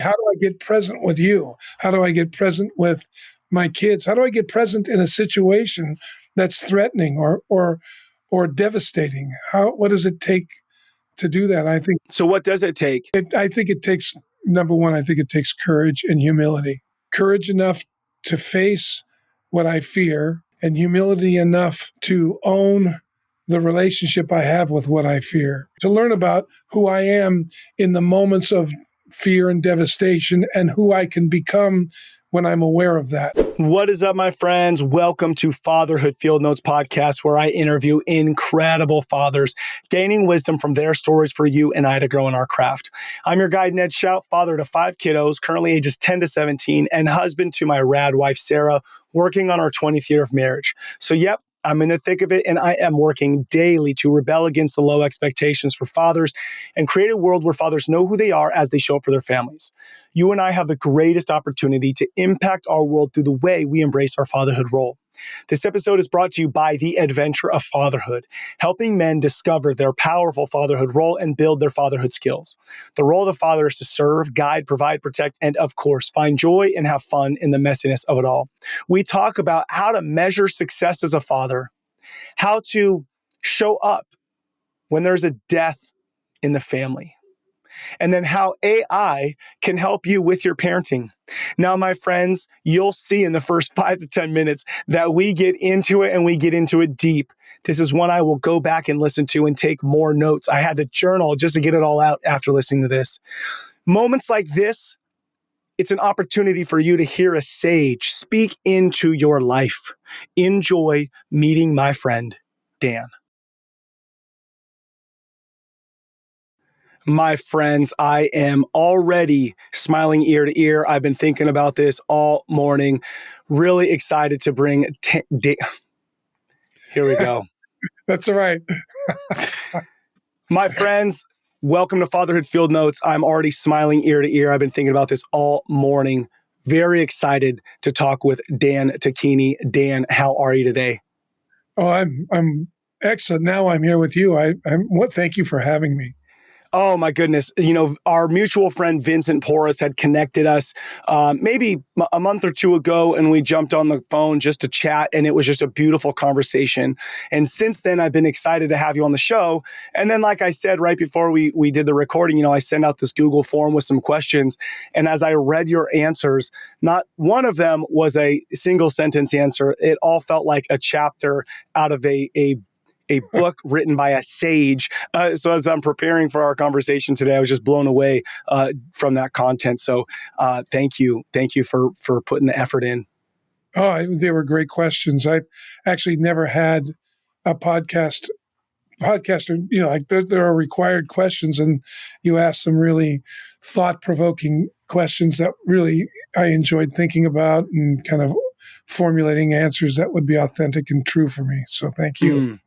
How do I get present with you? How do I get present with my kids? How do I get present in a situation that's threatening or devastating? What does it take to do that? So what does it take? I think it takes, number one, I think it takes courage and humility. Courage enough to face what I fear, and humility enough to own the relationship I have with what I fear. To learn about who I am in the moments of fear and devastation and who I can become when I'm aware of that. What is up, my friends? Welcome to Fatherhood Field Notes podcast, where I interview incredible fathers, gaining wisdom from their stories for you and I to grow in our craft. I'm your guide, Ned Shout, father to 5 kiddos, currently ages 10 to 17, and husband to my rad wife, Sarah, working on our 20th year of marriage. So, yep, I'm in the thick of it, and I am working daily to rebel against the low expectations for fathers and create a world where fathers know who they are as they show up for their families. You and I have the greatest opportunity to impact our world through the way we embrace our fatherhood role. This episode is brought to you by The Adventure of Fatherhood, helping men discover their powerful fatherhood role and build their fatherhood skills. The role of the father is to serve, guide, provide, protect, and of course, find joy and have fun in the messiness of it all. We talk about how to measure success as a father, how to show up when there's a death in the family, and then how AI can help you with your parenting. Now, my friends, you'll see in the first 5 to 10 minutes that we get into it and we get into it deep. This is one I will go back and listen to and take more notes. I had to journal just to get it all out after listening to this. Moments like this, it's an opportunity for you to hear a sage speak into your life. Enjoy meeting my friend, Dan. My friends, I am already smiling ear to ear. I've been thinking about this all morning. Really excited to bring... Here we go. That's all right. My friends, welcome to Fatherhood Field Notes. I'm already smiling ear to ear. I've been thinking about this all morning. Very excited to talk with Dan Tocchini. Dan, how are you today? Oh, I'm excellent. Now I'm here with you. Thank you for having me. Oh, my goodness. You know, our mutual friend, Vincent Porras, had connected us maybe a month or two ago, and we jumped on the phone just to chat, and it was just a beautiful conversation. And since then, I've been excited to have you on the show. And then, like I said, right before we did the recording, you know, I sent out this Google form with some questions. And as I read your answers, not one of them was a single sentence answer. It all felt like a chapter out of a book written by a sage. So as I'm preparing for our conversation today, I was just blown away from that content. So thank you. Thank you for putting the effort in. Oh, they were great questions. I actually never had a podcaster, you know, like there are required questions, and you asked some really thought-provoking questions that really I enjoyed thinking about and kind of formulating answers that would be authentic and true for me. So thank you.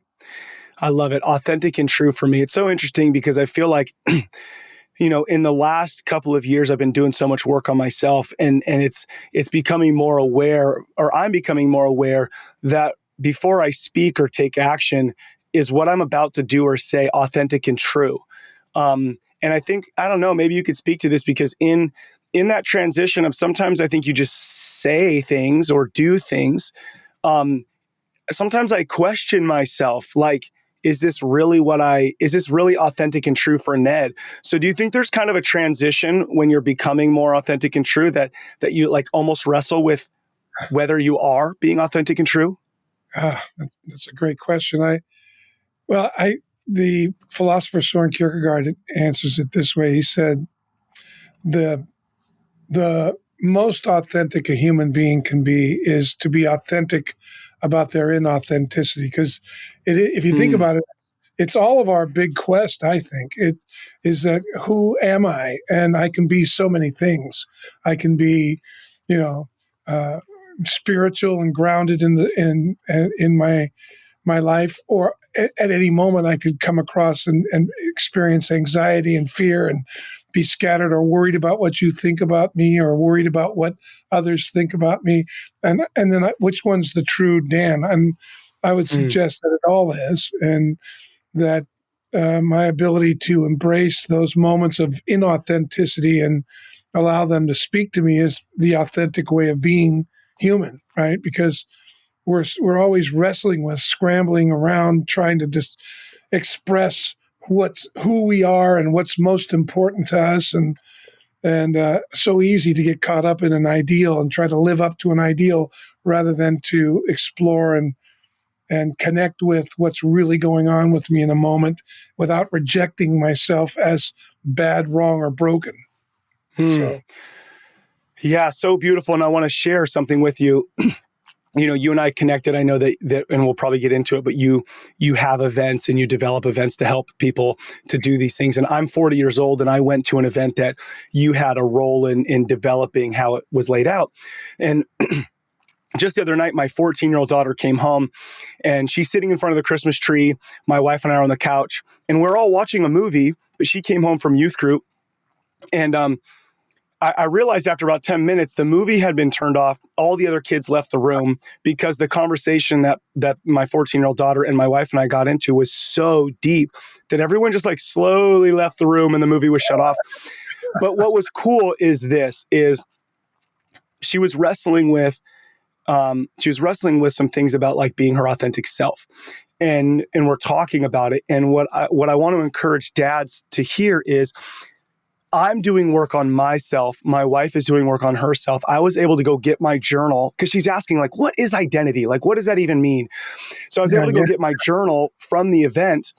I love it. Authentic and true for me. It's so interesting because I feel like, you know, in the last couple of years, I've been doing so much work on myself, and it's becoming more aware, or I'm becoming more aware that before I speak or take action, is what I'm about to do or say authentic and true. And I think, I don't know, maybe you could speak to this, because in that transition of sometimes I think you just say things or do things. Sometimes I question myself, like, is this really authentic and true for Ned? So do you think there's kind of a transition when you're becoming more authentic and true that you like almost wrestle with whether you are being authentic and true? That's a great question. The philosopher Soren Kierkegaard answers it this way. He said, the most authentic a human being can be is to be authentic about their inauthenticity. Because if you think about it, it's all of our big quest, I think. It is that, who am I? And I can be so many things. I can be, you know, spiritual and grounded in my life, or at any moment I could come across and experience anxiety and fear and be scattered or worried about what you think about me, or worried about what others think about me. And then which one's the true Dan? And I would suggest that it all is, and that my ability to embrace those moments of inauthenticity and allow them to speak to me is the authentic way of being human, right? Because we're always wrestling with, scrambling around, trying to just express who we are and what's most important to us, and so easy to get caught up in an ideal and try to live up to an ideal rather than to explore and connect with what's really going on with me in a moment without rejecting myself as bad, wrong, or broken. So Yeah, so beautiful. And I want to share something with you. You and I connected. I know that, and we'll probably get into it, but you have events and you develop events to help people to do these things. And I'm 40 years old, and I went to an event that you had a role in developing how it was laid out. And just the other night, my 14-year-old daughter came home, and she's sitting in front of the Christmas tree. My wife and I are on the couch, and we're all watching a movie, but she came home from youth group. And I realized after about 10 minutes, the movie had been turned off. All the other kids left the room because the conversation that my 14-year-old daughter and my wife and I got into was so deep that everyone just like slowly left the room and the movie was shut off. But what was cool is she was wrestling with some things about like being her authentic self. And we're talking about it. And what I want to encourage dads to hear is, I'm doing work on myself. My wife is doing work on herself. I was able to go get my journal because she's asking like, what is identity? Like, what does that even mean? So I was able to go get my journal from the event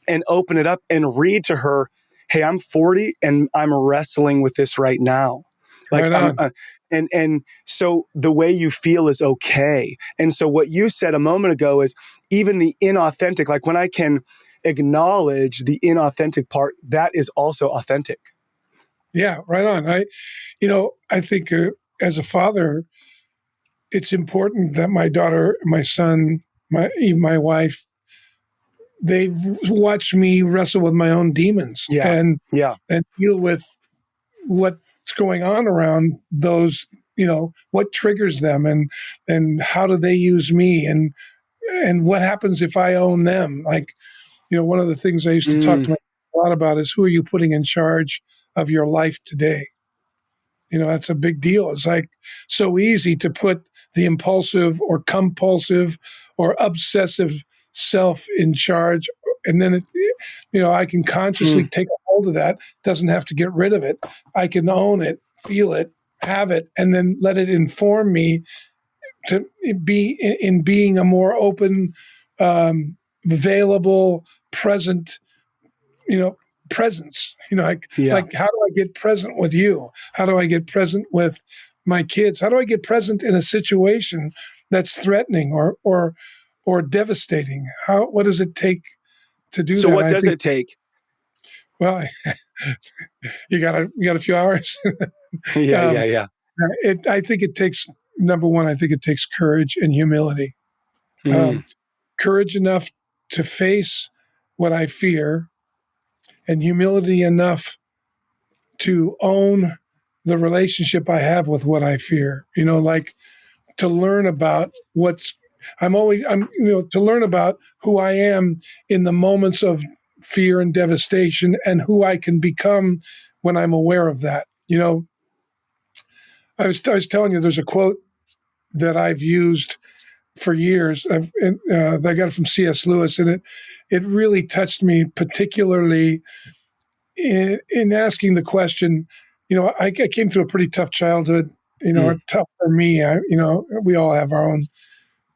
and open it up and read to her, hey, I'm 40 and I'm wrestling with this right now. Like, right and so the way you feel is okay. And so what you said a moment ago is even the inauthentic, like when I can acknowledge the inauthentic part, that is also authentic. Yeah, right on. I think as a father, it's important that my daughter, my son, even my wife, they've watched me wrestle with my own demons and deal with what's going on around those, what triggers them and how do they use me and what happens if I own them. Like, one of the things I used to talk to my a lot about is who are you putting in charge of your life today? That's a big deal. It's like so easy to put the impulsive or compulsive or obsessive self in charge. And then, I can consciously take a hold of that. Doesn't have to get rid of it. I can own it, feel it, have it, and then let it inform me to be in being a more open, available, present, presence. Like how do I get present with you? How do I get present with my kids? How do I get present in a situation that's threatening or devastating? What does it take to do so that? what does it take? Well, you got a few hours. Yeah. I think it takes, number one, I think it takes courage and humility. Courage enough to face what I fear, and humility enough to own the relationship I have with what I fear. Like to learn about to learn about who I am in the moments of fear and devastation and who I can become when I'm aware of that. I was telling you, there's a quote that I've used for years. I got it from C.S. Lewis, and it really touched me, particularly in asking the question. I came through a pretty tough childhood. Tough for me. We all have our own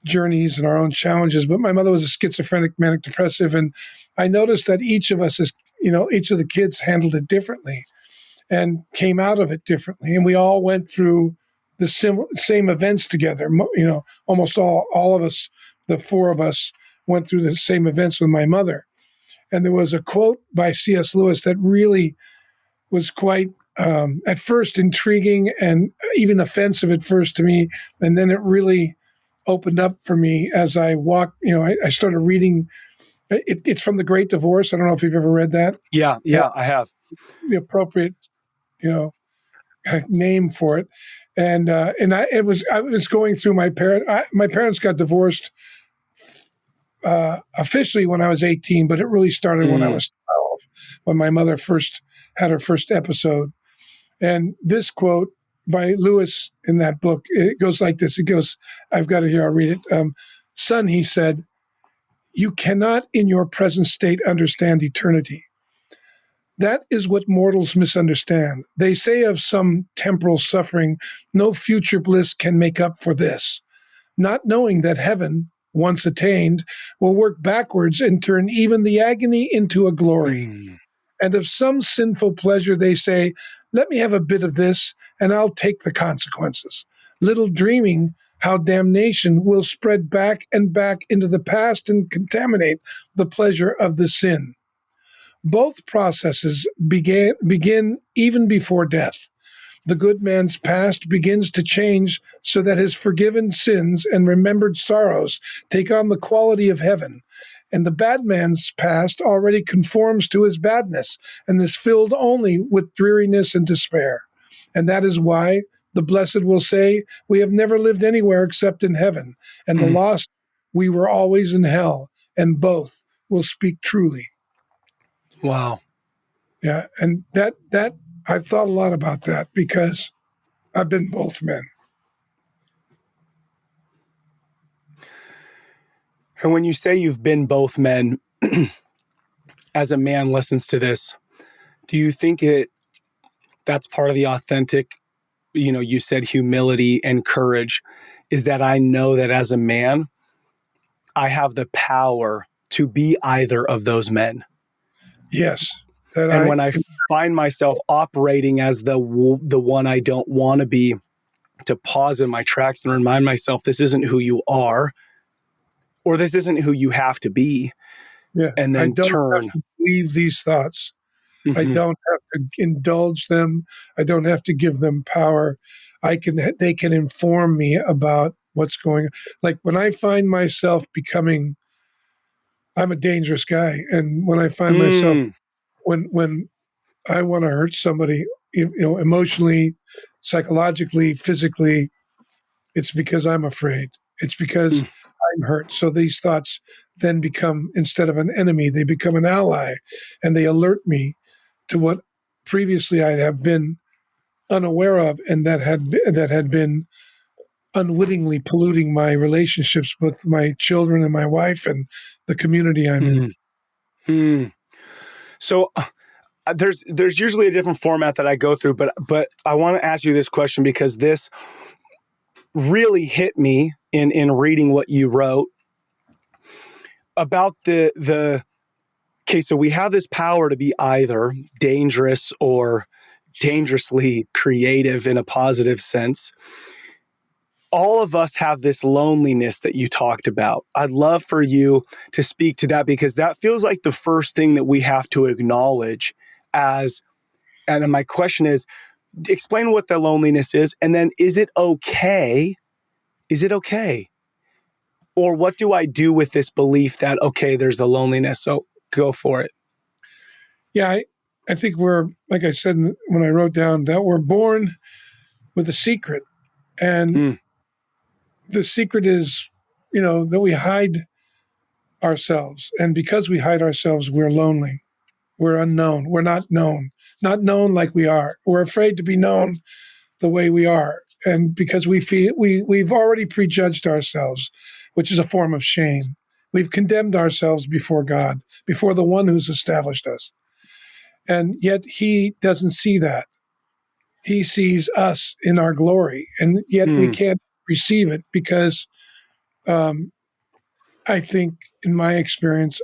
journeys and our own challenges, but my mother was a schizophrenic, manic depressive, and I noticed that each of us each of the kids handled it differently and came out of it differently, and we all went through the same events together. Almost all of us, the four of us, went through the same events with my mother. And there was a quote by C.S. Lewis that really was quite, at first, intriguing and even offensive at first to me. And then it really opened up for me as I walked. I started reading. It's from The Great Divorce. I don't know if you've ever read that. Yeah, I have. The appropriate, name for it. And I was going through my parents got divorced officially when I was 18, but it really started when I was 12, when my mother first had her first episode. And this quote by Lewis in that book, it goes like this. It goes, I've got it here, I'll read it. Son, he said, you cannot in your present state understand eternity. That is what mortals misunderstand. They say of some temporal suffering, no future bliss can make up for this, not knowing that heaven, once attained, will work backwards and turn even the agony into a glory. And of some sinful pleasure, they say, let me have a bit of this, and I'll take the consequences, little dreaming how damnation will spread back and back into the past and contaminate the pleasure of the sin. Both processes begin even before death. The good man's past begins to change so that his forgiven sins and remembered sorrows take on the quality of heaven. And the bad man's past already conforms to his badness and is filled only with dreariness and despair. And that is why the blessed will say, we have never lived anywhere except in heaven. And the lost, we were always in hell. And both will speak truly. Wow. Yeah. And that I've thought a lot about that because I've been both men. And when you say you've been both men, as a man listens to this, do you think that's part of the authentic, you said humility and courage, is that I know that as a man, I have the power to be either of those men. Yes. And when I find myself operating as the one I don't want to be, to pause in my tracks and remind myself, this isn't who you are, or this isn't who you have to be. Yeah. And then I don't turn. have to believe these thoughts. I don't have to indulge them. I don't have to give them power. They can inform me about what's going on. Like when I find myself I'm a dangerous guy. And when I find myself, when I want to hurt somebody, emotionally, psychologically, physically, it's because I'm afraid. It's because I'm hurt. So these thoughts then become, instead of an enemy, they become an ally, and they alert me to what previously I have been unaware of, and that had been unwittingly polluting my relationships with my children and my wife and the community I'm in. So there's usually a different format that I go through, but I want to ask you this question because this really hit me in reading what you wrote about the okay, so we have this power to be either dangerous or dangerously creative in a positive sense. All of us have this loneliness that you talked about. I'd love for you to speak to that because that feels like the first thing that we have to acknowledge and my question is, explain what the loneliness is, and then is it okay? Is it okay? Or what do I do with this belief that, okay, there's the loneliness, so go for it. Yeah, I think we're, like I said when I wrote down, that we're born with a secret. And the secret is, that we hide ourselves. And because we hide ourselves, we're lonely. We're unknown. We're not known like we are. We're afraid to be known the way we are. And because we feel we've already prejudged ourselves, which is a form of shame. We've condemned ourselves before God, before the one who's established us. And yet he doesn't see that. He sees us in our glory. And yet we can't receive it because I think in my experience,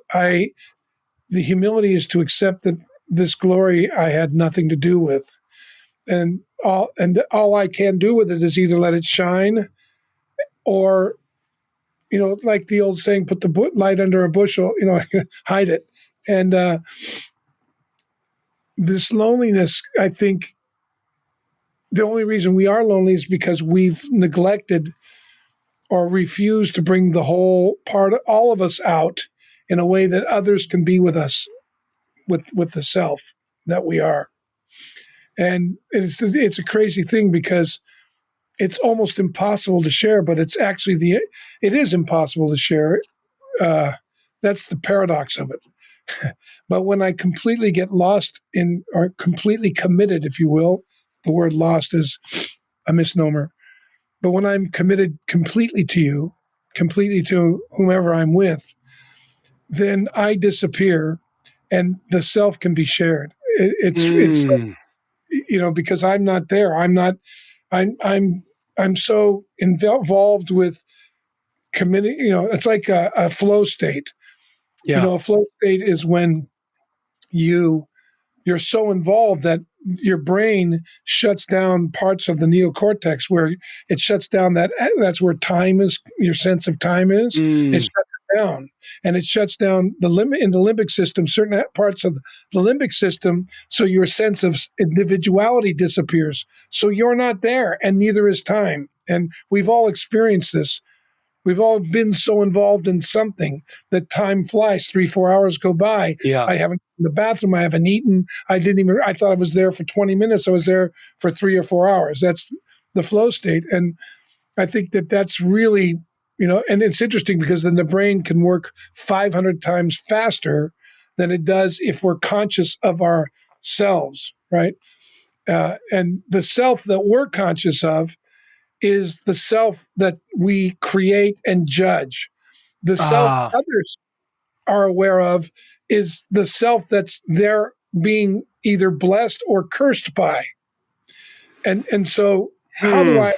the humility is to accept that this glory I had nothing to do with. And all I can do with it is either let it shine or, like the old saying, put the light under a bushel, hide it. And this loneliness, I think the only reason we are lonely is because we've neglected or refused to bring the whole part, all of us out in a way that others can be with us, with the self that we are. And it's a crazy thing because it's almost impossible to share, but it's actually it is impossible to share. That's the paradox of it. But when I completely get lost or completely committed, if you will, the word lost is a misnomer. But when I'm committed completely to you, completely to whomever I'm with, then I disappear, and the self can be shared. It's because I'm not there. I'm so involved with committing. It's like a flow state. Yeah. A flow state is when you're so involved that your brain shuts down parts of the neocortex, where it shuts down that's where time is, your sense of time is. It shuts it down, and it shuts down the limit in the limbic system, certain parts of the limbic system, so your sense of individuality disappears. So you're not there, and neither is time. And we've all experienced this. We've all been so involved in something that time flies. 3-4 hours go by. Yeah. I haven't in the bathroom. I haven't eaten. I thought I was there for 20 minutes. I was there for 3 or 4 hours. That's the flow state. And I think that's really, and it's interesting because then the brain can work 500 times faster than it does if we're conscious of ourselves, right? And the self that we're conscious of is the self that we create and judge. The self others are aware of is the self that's they're being either blessed or cursed by. And so how do I,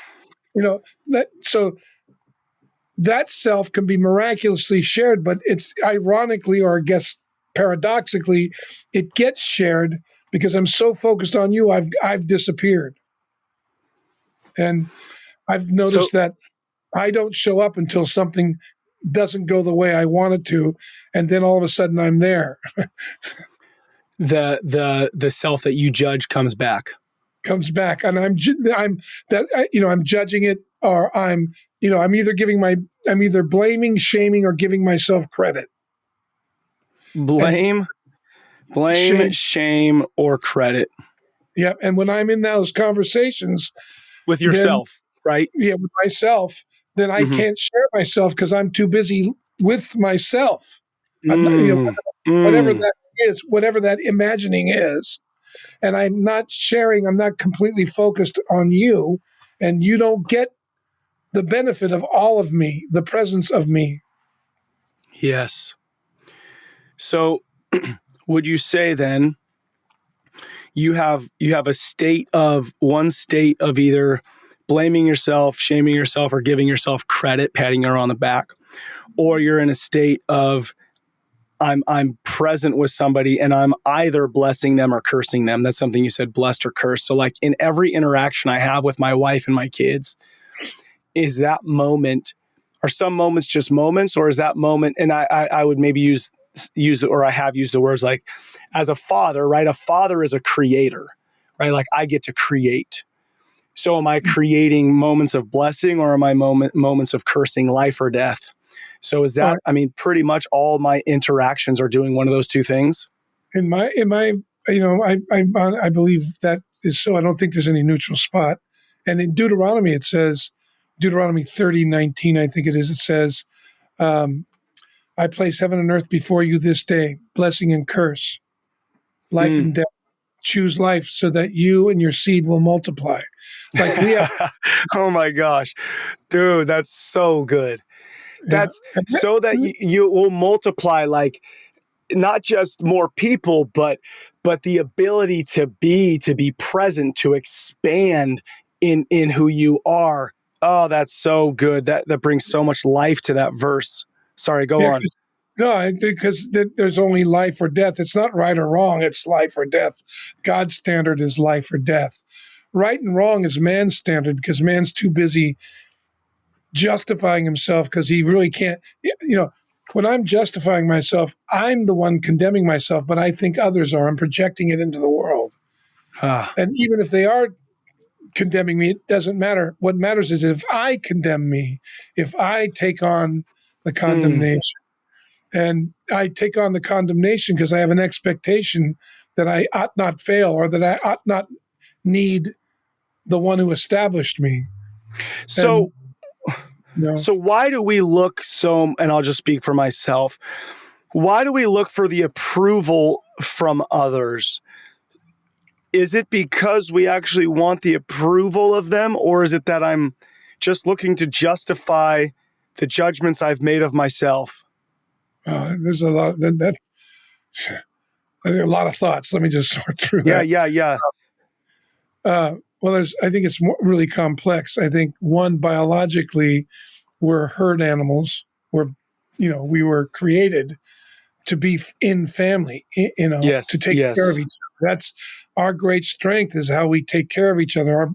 that self can be miraculously shared, but it's ironically, or I guess paradoxically, it gets shared because I'm so focused on you, I've disappeared. And I've noticed that I don't show up until something doesn't go the way I want it to, and then all of a sudden I'm there. The self that you judge comes back. And I'm judging it, or I'm either blaming, shaming, or giving myself credit. Blame, shame, or credit. Yeah, and when I'm in those conversations with yourself, right? Yeah, with myself, then I can't share myself because I'm too busy with myself. Whatever that is, whatever that imagining is, and I'm not sharing. I'm not completely focused on you, and you don't get the benefit of all of me, the presence of me. Yes. So, would you say then you have one state of either blaming yourself, shaming yourself, or giving yourself credit, patting her on the back, or you're in a state of I'm present with somebody and I'm either blessing them or cursing them. That's something you said, blessed or cursed. So like in every interaction I have with my wife and my kids, is that moment, are some moments just moments, or is that moment, and I would maybe use or I have used the words like, as a father, right? A father is a creator, right? Like I get to create. So am I creating moments of blessing, or am I moments of cursing, life or death? So is that, pretty much all my interactions are doing one of those two things? I believe that is so. I don't think there's any neutral spot. And in Deuteronomy, it says, Deuteronomy 30:19, I think it is, it says, I place heaven and earth before you this day, blessing and curse, life and death. Choose life so that you and your seed will multiply. Like we have. Oh my gosh, dude, that's so good. That's so that you will multiply, like not just more people, but the ability to be present, to expand in who you are. Oh, that's so good. That brings so much life to that verse. Sorry, go on. No, because there's only life or death. It's not right or wrong. It's life or death. God's standard is life or death. Right and wrong is man's standard because man's too busy justifying himself because he really can't. When I'm justifying myself, I'm the one condemning myself, but I think others are. I'm projecting it into the world. And even if they are condemning me, it doesn't matter. What matters is if I condemn me, if I take on the condemnation. And I take on the condemnation because I have an expectation that I ought not fail, or that I ought not need the one who established me. So, so why do we look and I'll just speak for myself, why do we look for the approval from others? is it because we actually want the approval of them, or is it that I'm just looking to justify the judgments I've made of myself? There's a lot there's a lot of thoughts. Let me just sort through Yeah, that. yeah. Well, I think it's really complex. I think one, biologically, we're herd animals. We were created to be in family, to Yes, take care of yes. each other. That's our great strength, is how we take care of each other.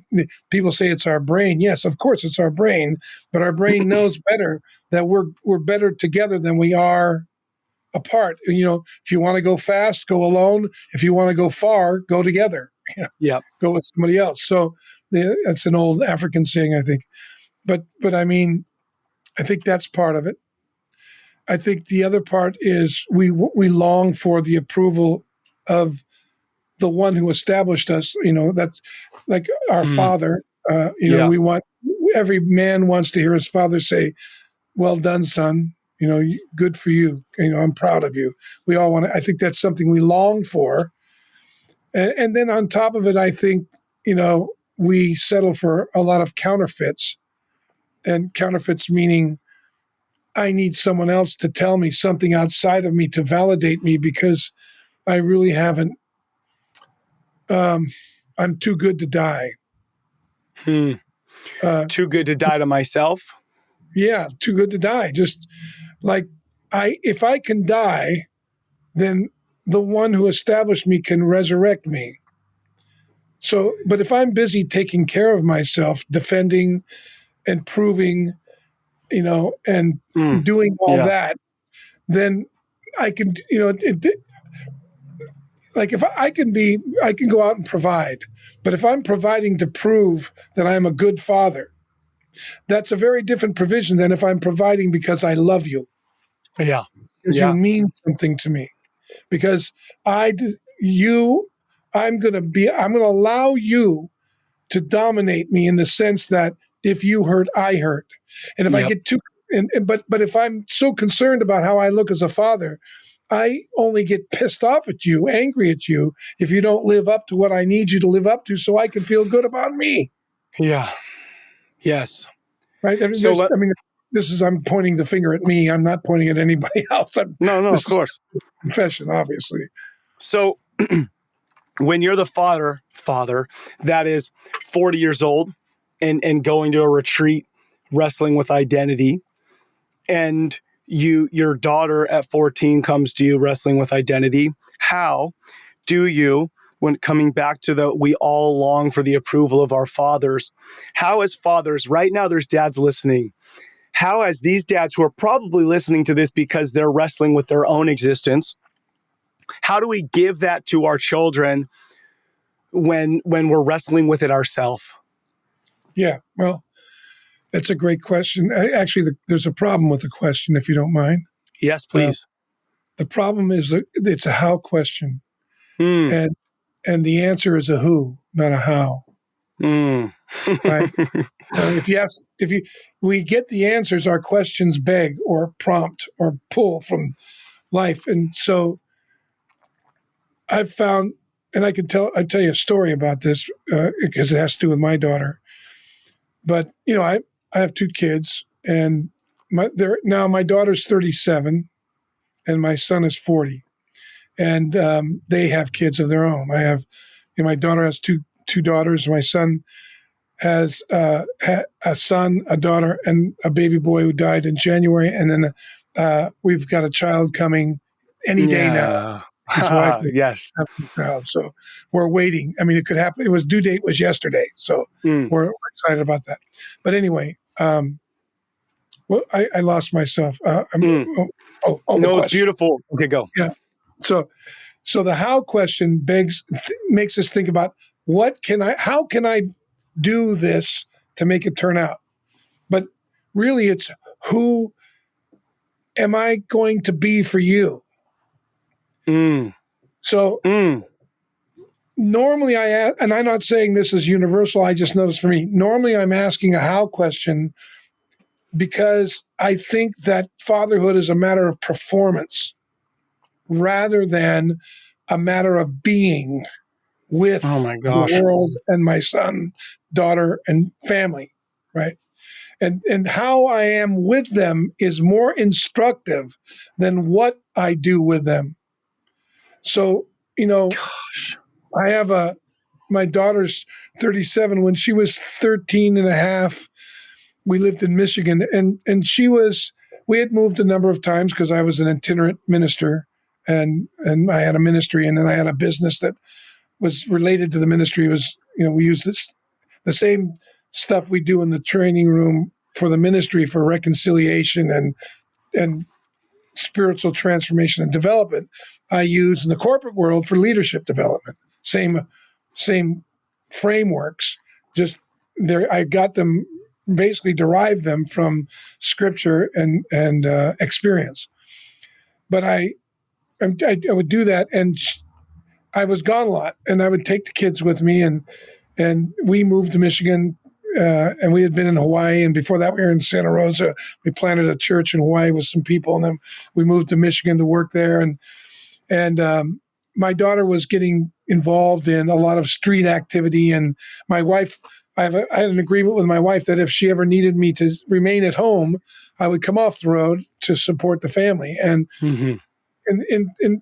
People say it's our brain. Yes, of course it's our brain, but our brain knows better that we're better together than we are apart. If you want to go fast, go alone. If you want to go far, go together. Yep. Go with somebody else. So that's an old African saying, I think. But I mean, I think that's part of it. I think the other part is we long for the approval of the one who established us. That's like our Mm, father. yeah. We want every man wants to hear his father say, "Well done, son. Good for you. I'm proud of you." We all want to. I think that's something we long for. And then on top of it, I think we settle for a lot of counterfeits, and counterfeits meaning I need someone else to tell me something outside of me to validate me because I really haven't. I'm too good to die. Hmm. Uh, Too good to die to myself. yeah, too good to die. Just like if I can die, then the one who established me can resurrect me. So, but if I'm busy taking care of myself, defending and proving, and Mm, doing all yeah. that, then I can, like if I can go out and provide. But if I'm providing to prove that I'm a good father, that's a very different provision than if I'm providing because I love you, Yeah. because you Yeah. mean something to me. Because you, I'm going to allow you to dominate me in the sense that if you hurt, I hurt. And if I Yep. get too, but if I'm so concerned about how I look as a father, I only get pissed off at you, angry at you, if you don't live up to what I need you to live up to so I can feel good about me. Yeah. Yes. Right. So let, I'm pointing the finger at me. I'm not pointing at anybody else. no, of This is course. confession, obviously. So when you're the father that is 40 years old and going to a retreat, wrestling with identity, and your daughter at 14 comes to you wrestling with identity, how do you, when coming back to we all long for the approval of our fathers, how as fathers, right now there's dads listening, how as these dads who are probably listening to this because they're wrestling with their own existence, how do we give that to our children when we're wrestling with it ourselves? Yeah. Well, that's a great question. Actually, there's a problem with the question, if you don't mind. Yes, Uh, please. the problem is that it's a how question, Mm, and the answer is a who, not a how. mm. Right? If you we get the answers our questions beg or prompt or pull from life, and so I've found, and I tell you a story about this because it has to do with my daughter. But I have two kids, and my daughter's 37 and my son is 40, and they have kids of their own. My daughter has two daughters. My son has a son, a daughter, and a baby boy who died in January, and then we've got a child coming any day now. Yeah. His wife is Yes. having a child, so we're waiting. I mean, it could happen. It was due date was yesterday, so Mm. we're excited about that. But anyway, well, I lost myself. Mm. The No, it's question. beautiful. Okay, go. Yeah. So the how question makes us think about how can I do this to make it turn out? But really, it's who am I going to be for you? Mm. So Mm. normally I ask, and I'm not saying this is universal. I just noticed for me, normally I'm asking a how question because I think that fatherhood is a matter of performance rather than a matter of being with Oh my the gosh. world and my son, daughter, and family, right? And how I am with them is more instructive than what I do with them. So, Gosh. I have my daughter's 37. When she was 13 and a half, we lived in Michigan, and we had moved a number of times because I was an itinerant minister, and I had a ministry, and then I had a business that was related to the ministry. We used the same stuff we do in the training room for the ministry for reconciliation and spiritual transformation and development. I use in the corporate world for leadership development. Same frameworks. Just there, I got them, basically derived them from scripture and experience. But I would do that, and I was gone a lot, and I would take the kids with me, and we moved to Michigan, and we had been in Hawaii, and before that we were in Santa Rosa. We planted a church in Hawaii with some people, and then we moved to Michigan to work there, and my daughter was getting involved in a lot of street activity, and my wife. I had an agreement with my wife that if she ever needed me to remain at home, I would come off the road to support the family. And Mm-hmm. and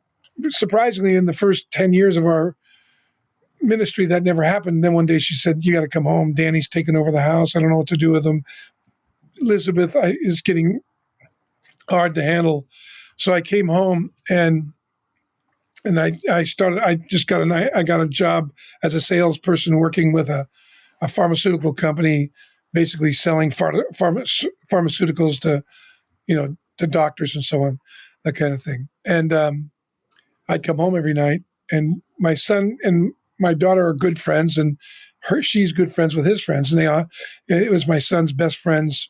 surprisingly, in the first 10 years of our ministry, that never happened. Then one day she said, "You got to come home. Danny's taking over the house. I don't know what to do with him. Elizabeth is getting hard to handle." So I came home, and I started. I got a job as a salesperson working with a pharmaceutical company, basically selling pharmaceuticals to doctors and so on, that kind of thing. And I'd come home every night, and my son and my daughter are good friends, and she's good friends with his friends, and it was my son's best friend's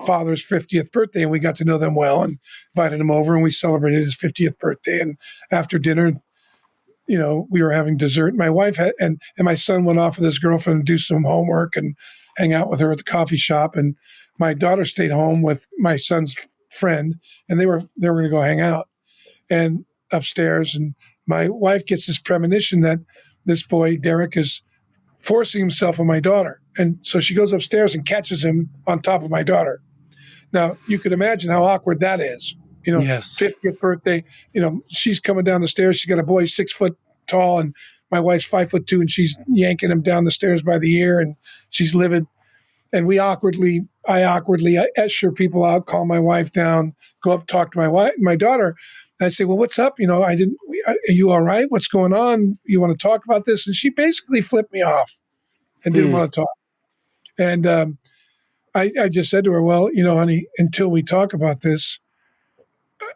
father's 50th birthday, and we got to know them well, and invited him over, and we celebrated his 50th birthday. And after dinner, we were having dessert. My wife and my son went off with his girlfriend to do some homework and hang out with her at the coffee shop, and my daughter stayed home with my son's friend, and they were going to go hang out and upstairs. And my wife gets this premonition that this boy Derek is forcing himself on my daughter, and so she goes upstairs and catches him on top of my daughter. Now you could imagine how awkward that is. Yes. 50th birthday. She's coming down the stairs. She got a boy 6 foot tall, and my wife's 5'2", and she's yanking him down the stairs by the ear, and she's livid. And I awkwardly usher people out, call my wife down, go up, talk to my daughter. And I say, "Well, what's up? Are you all right? What's going on? You want to talk about this?" And she basically flipped me off and didn't want to talk. And I just said to her, "Well, honey, until we talk about this,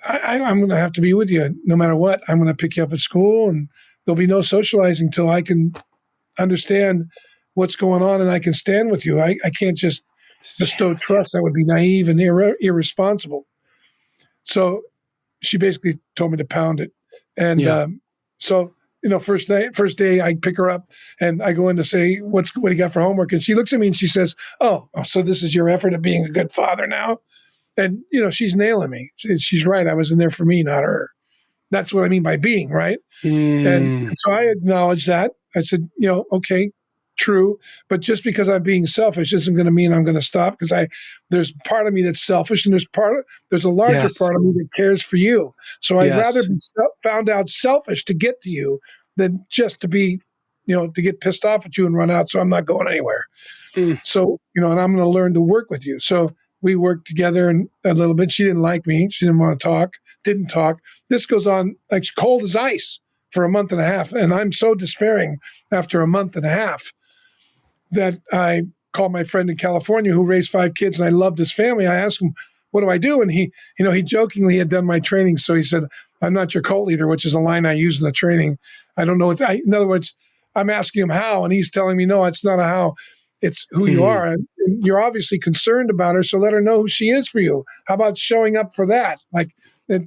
I'm going to have to be with you no matter what. I'm going to pick you up at school, and there'll be no socializing till I can understand what's going on, and I can stand with you. I can't just bestow trust. That would be naive and irresponsible." So she basically told me to pound it. And so, first day, I pick her up and I go in to say, what do you got for homework? And she looks at me and she says, "Oh, so this is your effort at being a good father now?" And, she's nailing me. She's right. I was in there for me, not her. That's what I mean by being, right? And so I acknowledged that. I said, okay, true. But just because I'm being selfish isn't going to mean I'm going to stop, because there's part of me that's selfish, and there's a larger part of me that cares for you. So I'd rather be found out selfish to get to you than just to be, to get pissed off at you and run out. So I'm not going anywhere. So, and I'm going to learn to work with you. So we worked together and a little bit. She didn't like me. She didn't want to didn't talk. This goes on like cold as ice for a month and a half. And I'm so despairing after a month and a half that I called my friend in California who raised 5 kids, and I loved his family. I asked him, "What do I do?" And he jokingly had done my training. So he said, "I'm not your cult leader," which is a line I use in the training. I don't know. In other words, I'm asking him how, and he's telling me, "No, it's not a how. It's who you are. And you're obviously concerned about her. So let her know who she is for you. How about showing up for that? Like,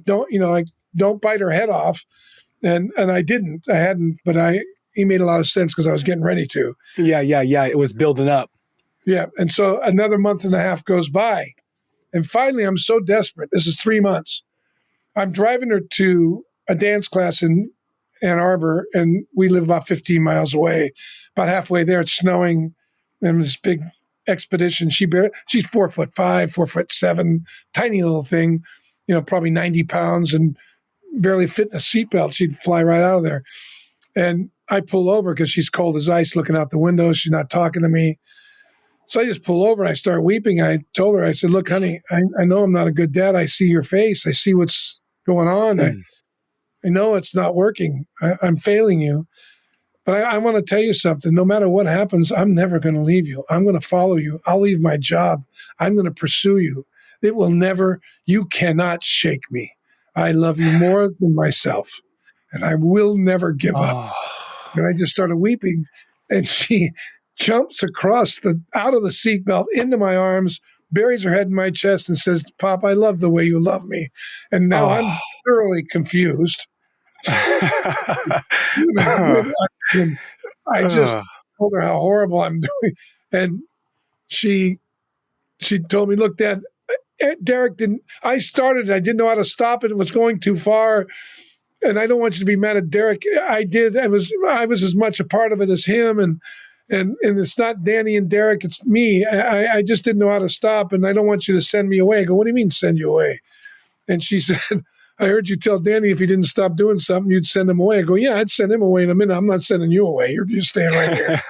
don't bite her head off." And I hadn't, but he made a lot of sense because I was getting ready to. Yeah. It was building up. Yeah. And so another month and a half goes by. And finally, I'm so desperate. This is 3 months. I'm driving her to a dance class in Ann Arbor, and we live about 15 miles away. About halfway there, it's snowing, and this big expedition. She's 4'5", 4'7", tiny little thing, probably 90 pounds and barely fit in a seatbelt. She'd fly right out of there. And I pull over because she's cold as ice, looking out the window. She's not talking to me. So I just pull over and I start weeping. I told her, I said, look, honey, I know I'm not a good dad. I see your face. I see what's going on. I know it's not working. I'm failing you. But I want to tell you something. No matter what happens, I'm never going to leave you. I'm going to follow you. I'll leave my job. I'm going to pursue you. You cannot shake me. I love you more than myself. And I will never give up. And I just started weeping. And she jumps out of the seatbelt into my arms, buries her head in my chest and says, Pop, I love the way you love me. And now I'm thoroughly confused. I just told her how horrible I'm doing. And she told me, look, Dad, Derek I didn't know how to stop it. It was going too far. And I don't want you to be mad at Derek. I did. I was as much a part of it as him. And it's not Danny and Derek, it's me. I just didn't know how to stop. And I don't want you to send me away. I go, what do you mean send you away? And she said, I heard you tell Danny if he didn't stop doing something, you'd send him away. I go, yeah, I'd send him away in a minute. I'm not sending you away. You're staying right here.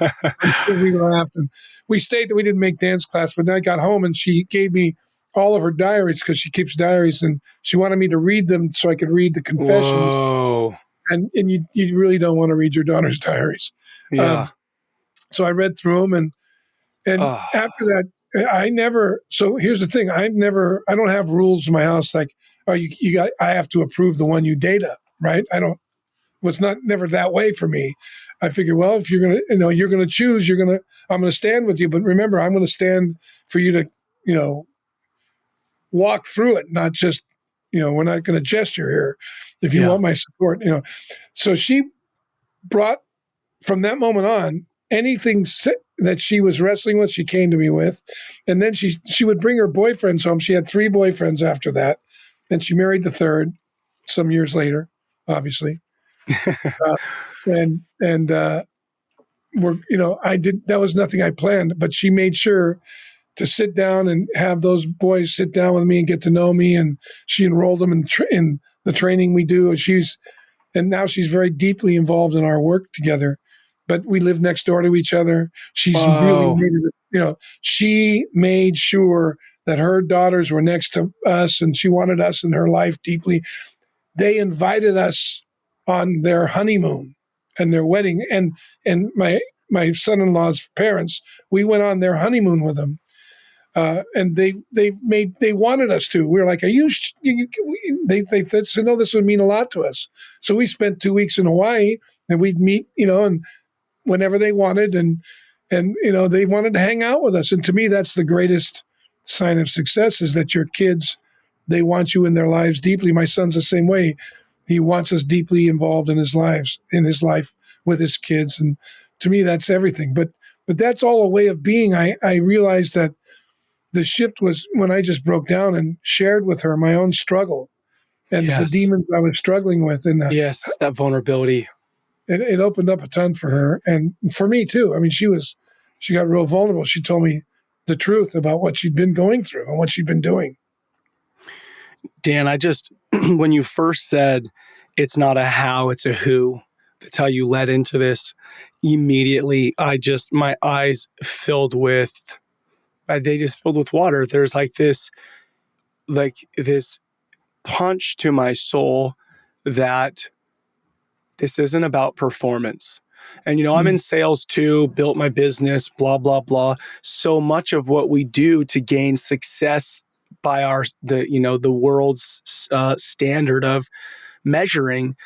We laughed. And we stayed. We didn't make dance class, but then I got home and she gave me all of her diaries because she keeps diaries, and she wanted me to read them so I could read the confessions. Whoa. And you really don't want to read your daughter's diaries. Yeah. So I read through them, and after that, so here's the thing. I don't have rules in my house like, I have to approve the one you date up, right? Was not never that way for me. I figured, well, if you're going to, you're going to choose, I'm going to stand with you. But remember, I'm going to stand for you to, walk through it, not just, we're not going to gesture here. If you want my support, So she brought, from that moment on, anything that she was wrestling with, she came to me with. And then she would bring her boyfriends home. She had 3 boyfriends after that. And she married the 3rd some years later, obviously. That was nothing I planned, but she made sure to sit down and have those boys sit down with me and get to know me. And she enrolled them in the training we do. And now she's very deeply involved in our work together, but we live next door to each other. She's really made it, she made sure that her daughters were next to us, and she wanted us in her life deeply. They invited us on their honeymoon and their wedding, and my son-in-law's parents, we went on their honeymoon with them. And they wanted us to. We were like, they said, no, this would mean a lot to us. So we spent 2 weeks in Hawaii, and we'd meet, and whenever they wanted, and they wanted to hang out with us. And to me, that's the greatest sign of success, is that your kids, they want you in their lives deeply. My son's the same way. He wants us deeply involved in his life with his kids. And to me, that's everything. But that's all a way of being. I realized that the shift was when I just broke down and shared with her my own struggle and the demons I was struggling with. And that vulnerability. It opened up a ton for her, and for me too. I mean, she got real vulnerable. She told me the truth about what she'd been going through and what she'd been doing. Dan, when you first said it's not a how, it's a who, that's how you led into this. Immediately, my eyes filled with water. There's this punch to my soul that this isn't about performance. And, I'm in sales too, built my business, blah, blah, blah. So much of what we do to gain success by the world's standard of measuring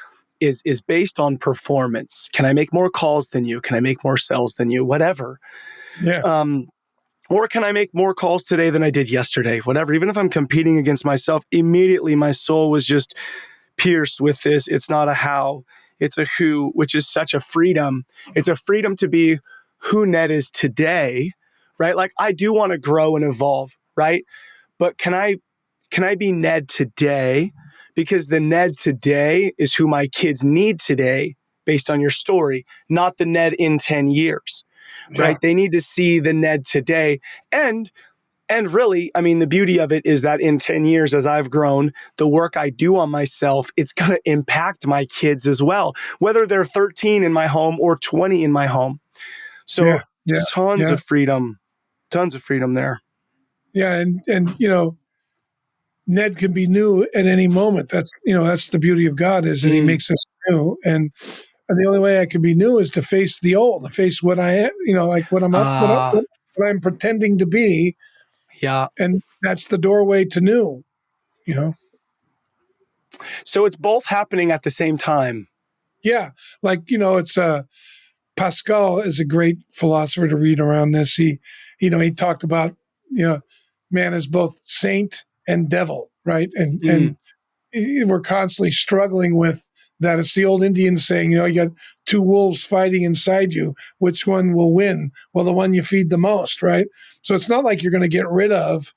is based on performance. Can I make more calls than you? Can I make more sales than you? Whatever. Yeah. Or can I make more calls today than I did yesterday? Whatever. Even if I'm competing against myself, immediately my soul was just pierced with this. It's not a how, it's a who, which is such a freedom. It's a freedom to be who Ned is today, right? Like, I do want to grow and evolve, right? But can I be Ned today? because the Ned today is who my kids need today based on your story, not the Ned in 10 years, right? Yeah. They need to see the Ned today. And really, I mean, the beauty of it is that in 10 years, as I've grown, the work I do on myself, it's going to impact my kids as well, whether they're 13 in my home or 20 in my home. So Yeah. tons of freedom there. Yeah. And, Ned can be new at any moment. That's the beauty of God, is that he makes us new. And the only way I can be new is to face the old, to face what I am, like what what I'm pretending to be. Yeah. And that's the doorway to new, So it's both happening at the same time. Yeah. It's Pascal is a great philosopher to read around this. He talked about, man is both saint and devil, right? And we're constantly struggling with that. It's the old Indian saying, you got two wolves fighting inside you. Which one will win? Well, the one you feed the most, right? So it's not like you're going to get rid of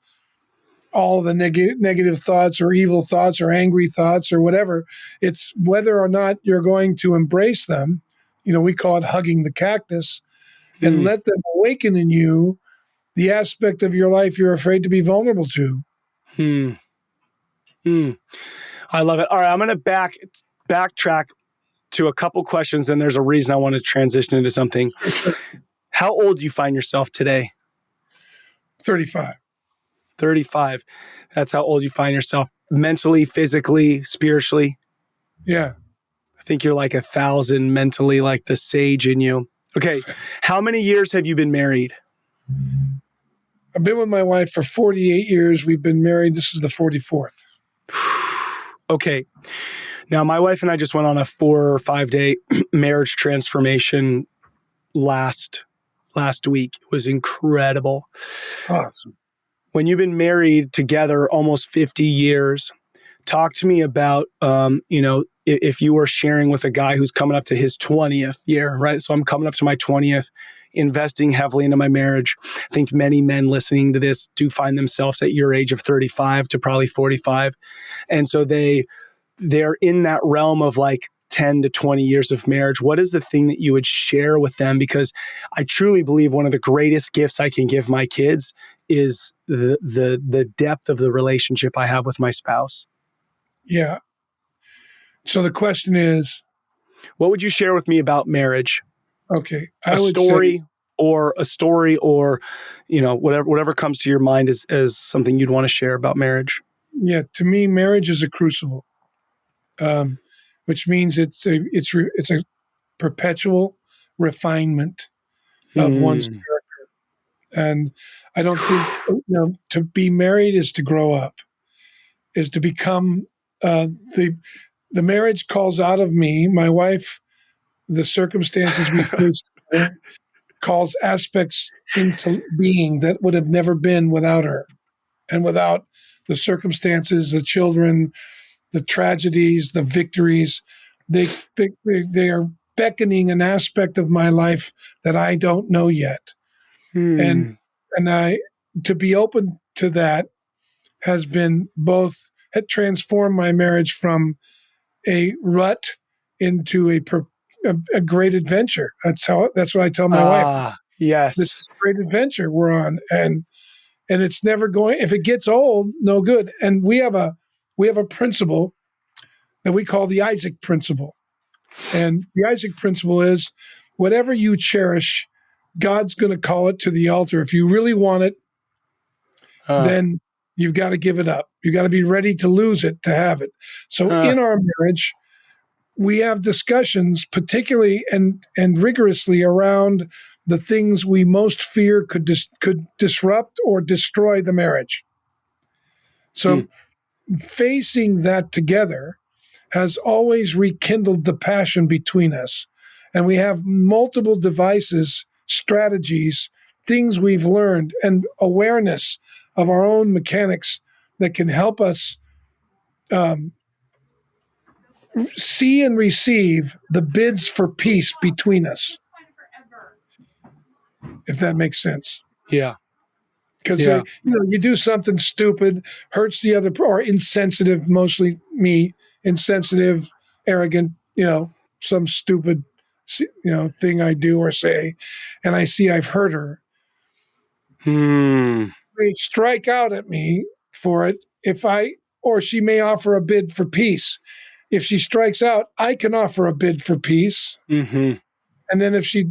all the negative thoughts or evil thoughts or angry thoughts or whatever. It's whether or not you're going to embrace them. We call it hugging the cactus, and let them awaken in you the aspect of your life you're afraid to be vulnerable to. I love it. All right, I'm going to backtrack to a couple questions, and there's a reason I want to transition into something. Sure. How old do you find yourself today? 35. 35. That's how old you find yourself mentally, physically, spiritually. Yeah. I think you're like 1,000 mentally, like the sage in you. Okay. How many years have you been married? I've been with my wife for 48 years. We've been married. This is the 44th. Okay. Now, my wife and I just went on a 4 or 5 day marriage transformation last week. It was incredible. Awesome. When you've been married together almost 50 years, talk to me about, if you were sharing with a guy who's coming up to his 20th year, right? So I'm coming up to my 20th, investing heavily into my marriage. I think many men listening to this do find themselves at your age of 35 to probably 45. And so they're in that realm of like 10 to 20 years of marriage. What is the thing that you would share with them? Because I truly believe one of the greatest gifts I can give my kids is the depth of the relationship I have with my spouse. Yeah. So the question is, what would you share with me about marriage? Okay. A story or whatever comes to your mind as something you'd want to share about marriage. Yeah. To me, marriage is a crucible, which means it's a perpetual refinement of one's character. And I don't think to be married is to grow up, is to become the marriage calls out of me, my wife, the circumstances we faced calls aspects into being that would have never been without her, and without the circumstances, the children, the tragedies, the victories. They are beckoning an aspect of my life that I don't know yet. And to be open to that has had transformed my marriage from a rut into a great adventure. That's what I tell my wife. Yes. This is a great adventure we're on. And it's never going, if it gets old, no good. And we have a principle that we call the Isaac principle. And the Isaac principle is whatever you cherish, God's going to call it to the altar. If you really want it, then you've got to give it up. You got to be ready to lose it to have it. So in our marriage, we have discussions, particularly and rigorously, around the things we most fear could disrupt or destroy the marriage. So facing that together has always rekindled the passion between us. And we have multiple devices, strategies, things we've learned, and awareness of our own mechanics that can help us see and receive the bids for peace between us. If that makes sense. Yeah. because you do something stupid, hurts the other, or insensitive, mostly me, insensitive, arrogant, some stupid, thing I do or say, and I see I've hurt her. They strike out at me for it. Or she may offer a bid for peace. If she strikes out, I can offer a bid for peace. Mm-hmm. And then if she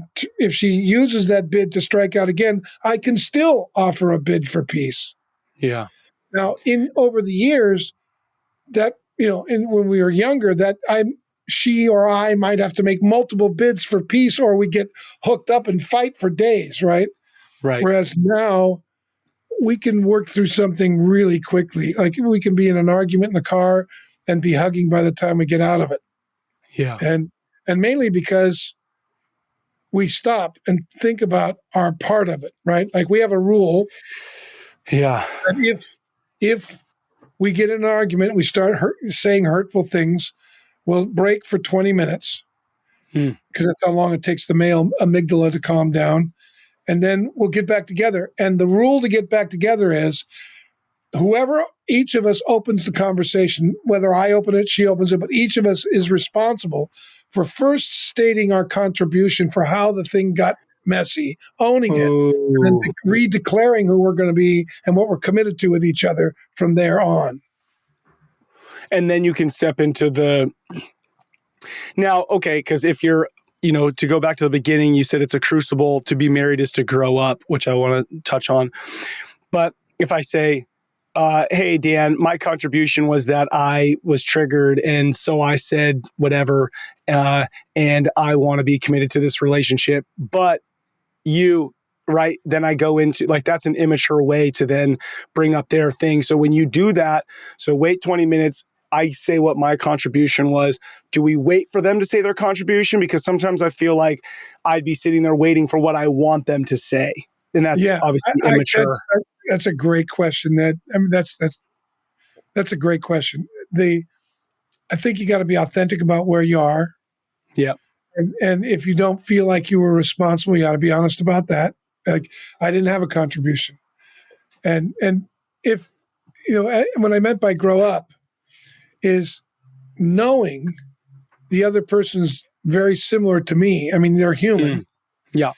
uses that bid to strike out again, I can still offer a bid for peace. Yeah. Now, over the years, that when we were younger, that she or I might have to make multiple bids for peace, or we get hooked up and fight for days, right? Right. Whereas now we can work through something really quickly. Like we can be in an argument in the car and be hugging by the time we get out of it. Yeah. And mainly because we stop and think about our part of it, right? Like we have a rule. Yeah. That if we get in an argument, we start saying hurtful things, we'll break for 20 minutes because that's how long it takes the male amygdala to calm down. And then we'll get back together. And the rule to get back together is each of us opens the conversation, whether I open it, she opens it, but each of us is responsible for first stating our contribution for how the thing got messy, owning it, and then redeclaring who we're going to be and what we're committed to with each other from there on. And then you can step into now, okay, because if you're, to go back to the beginning, you said it's a crucible. To be married is to grow up, which I want to touch on. But if I say, hey, Dan, my contribution was that I was triggered, and so I said whatever, and I want to be committed to this relationship, but you, right? Then I go into, that's an immature way to then bring up their thing. So when you do that, so wait 20 minutes, I say what my contribution was. Do we wait for them to say their contribution? Because sometimes I feel like I'd be sitting there waiting for what I want them to say. And that's obviously immature. That's a great question, Ned. I mean, that's a great question. I think you got to be authentic about where you are. Yeah. And if you don't feel like you were responsible, you got to be honest about that. Like, I didn't have a contribution. And if, what I meant by grow up is knowing the other person's very similar to me. I mean, they're human. Yeah.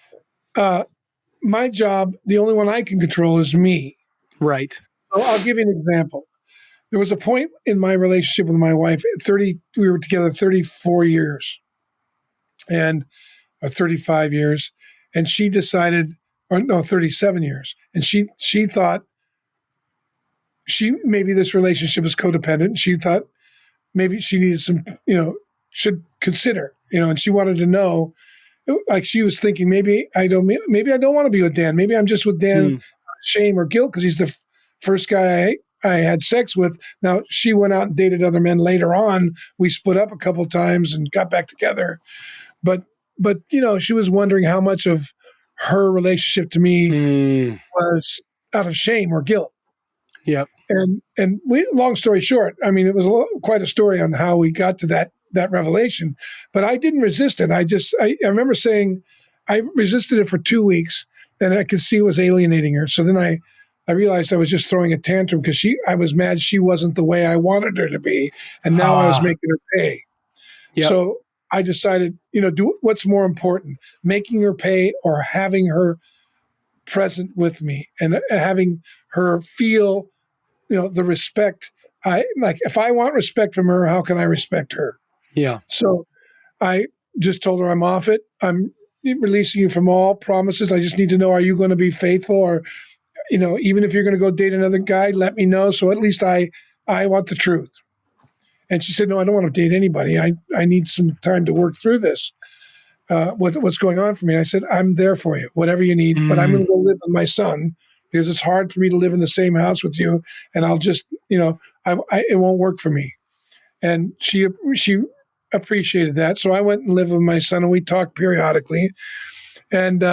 My job, the only one I can control is me. Right. So I'll give you an example. There was a point in my relationship with my wife, we were together 34 years or 35 years. And she decided, 37 years. And she thought maybe this relationship was codependent. And she thought maybe she needed some, should consider, and she wanted to know, like she was thinking, maybe I don't want to be with Dan. Maybe I'm just with Dan, shame or guilt, because he's the first guy I had sex with. Now she went out and dated other men later on. We split up a couple of times and got back together. But she was wondering how much of her relationship to me was out of shame or guilt. Yep. And long story short, I mean, it was quite a story on how we got to that revelation, but I didn't resist it. I remember saying I resisted it for 2 weeks, and I could see it was alienating her. So then I realized I was just throwing a tantrum because I was mad she wasn't the way I wanted her to be, and now I was making her pay. Yep. So I decided, do what's more important, making her pay or having her present with me and having her feel, the respect. If I want respect from her, how can I respect her? Yeah. So I just told her I'm off it. I'm releasing you from all promises. I just need to know, are you going to be faithful? Or, even if you're going to go date another guy, let me know. So at least I want the truth. And she said, no, I don't want to date anybody. I need some time to work through this. What's going on for me? And I said, I'm there for you, whatever you need, but I'm going to go live with my son because it's hard for me to live in the same house with you. And I'll just, it won't work for me. And she appreciated that. So I went and lived with my son, and we talked periodically. And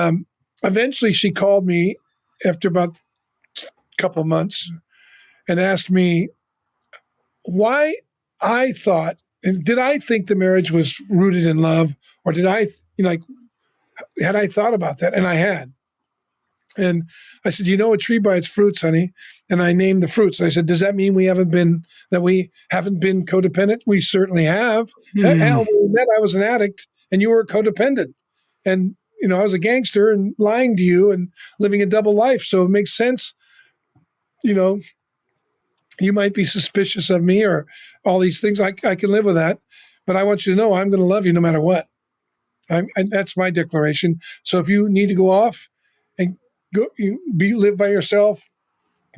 eventually she called me after about a couple of months and asked me why I thought, and did I think the marriage was rooted in love, or did I, had I thought about that? And I had. And I said, you know a tree by its fruits, honey. And I named the fruits. I said, does that mean we haven't been codependent? We certainly have. Hmm. Hell, when we met, I was an addict and you were codependent. And, I was a gangster and lying to you and living a double life. So it makes sense, you know, you might be suspicious of me or all these things. I can live with that. But I want you to know I'm going to love you no matter what. That's my declaration. So if you need to go off and live by yourself,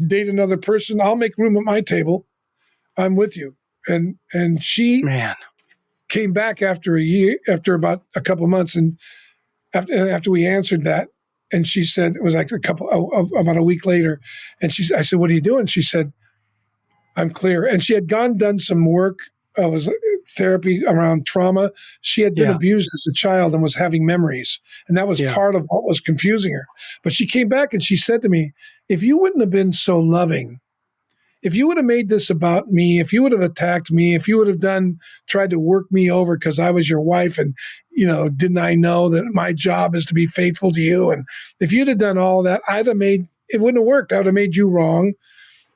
date another person, I'll make room at my table. I'm with you. And she Man. came back after a year, after about a couple of months, and after we answered that, and she said it was like about a week later, and I said, "What are you doing?" She said, "I'm clear." And she had done some work. Was therapy around trauma. She had been Yeah. abused as a child and was having memories, and that was Yeah. part of what was confusing her. But she came back and she said to me, "If you wouldn't have been so loving, if you would have made this about me, if you would have attacked me, if you would have tried to work me over because I was your wife and, didn't I know that my job is to be faithful to you? And if you'd have done all that, it wouldn't have worked. I would have made you wrong.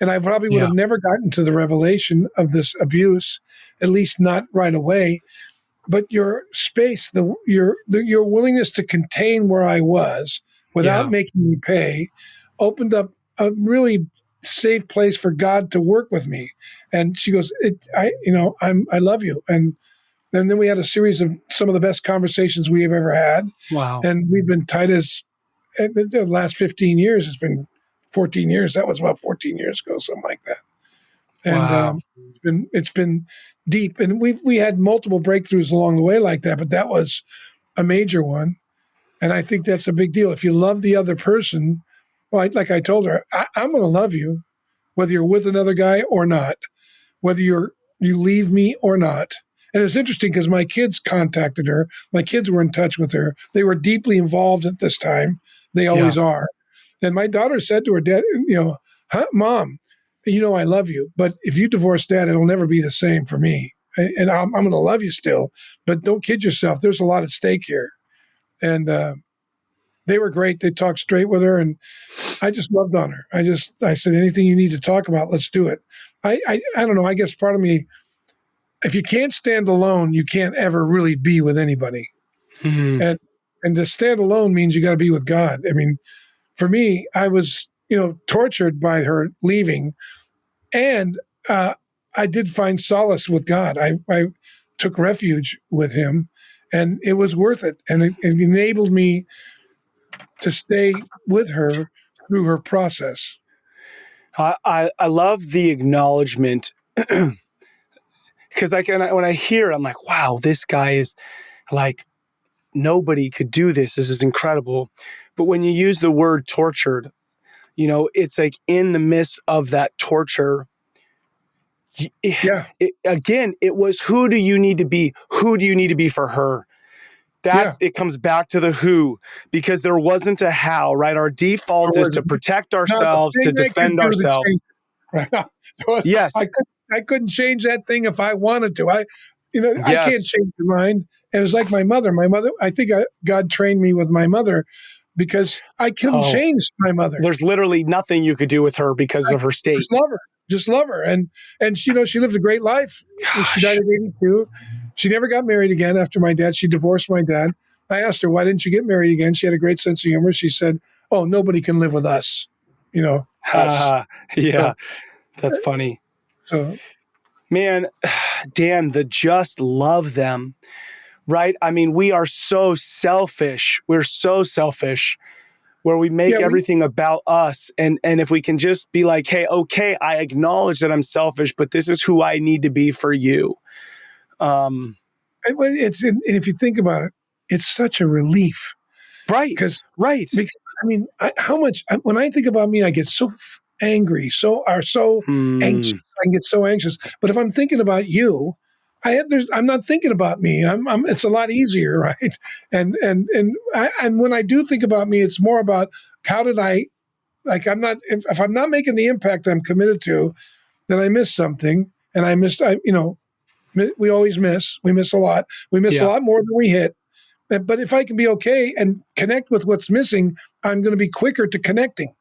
And I probably would Yeah. have never gotten to the revelation of this abuse, at least not right away. But your space, your willingness to contain where I was without Yeah. making me pay, opened up a really safe place for God to work with me." And she goes, I love you. And then we had a series of some of the best conversations we have ever had. Wow. And we've been tight as the last 15 years. It's been 14 years. That was about 14 years ago, something like that. And Wow. it's been deep. And we had multiple breakthroughs along the way like that, but that was a major one. And I think that's a big deal. If you love the other person, well, like I told her, I'm going to love you, whether you're with another guy or not, whether you leave me or not. And it's interesting because my kids contacted her. My kids were in touch with her. They were deeply involved at this time. They always are. And my daughter said to her dad, Mom, I love you, but if you divorce Dad, it'll never be the same for me. And I'm going to love you still, but don't kid yourself. There's a lot at stake here. And they were great. They talked straight with her, and I just loved on her. I said, anything you need to talk about, let's do it. I don't know. I guess part of me, if you can't stand alone, you can't ever really be with anybody. Hmm. And to stand alone means you got to be with God. I mean, for me, I was, tortured by her leaving, and I did find solace with God. I took refuge with Him, and it was worth it. And it enabled me to stay with her through her process. I love the acknowledgement because when I hear it, I'm like, wow, this guy is like, nobody could do this. This is incredible. But when you use the word tortured, it's like in the midst of that torture, Yeah. it was, who do you need to be? Who do you need to be for her? It comes back to the who, because there wasn't a how, right? Our default is to protect Not a ourselves, to thing I could defend do to ourselves. change it. Right? Yes. I couldn't change that thing if I wanted to. I can't Yes. change your mind. It was like my mother. I think God trained me with my mother because I couldn't Oh, change my mother. there's literally nothing you could do with her because of her state. Just love her. And she lived a great life. She died Gosh. at 82. She never got married again after my dad. She divorced my dad. I asked her, why didn't you get married again? She had a great sense of humor. She said, oh, nobody can live with us, us. Yeah, So, that's funny. so Man, Dan, the just love them, right? I mean, we are so selfish. We're so selfish where we make yeah, everything about us. And if we can just be like, hey, okay, I acknowledge that I'm selfish, but this is who I need to be for you. and if you think about it, it's such a relief. Right. Because Right. I mean, when I think about me, I get so angry, so anxious. I can get so anxious. But if I'm thinking about you, I'm not thinking about me. It's a lot easier, right? And when I do think about me, it's more about how did I, like, if I'm not making the impact I'm committed to, then I miss something, and we always miss. We miss a lot. We miss a Yeah. lot more than we hit. But if I can be okay and connect with what's missing, I'm going to be quicker to connecting.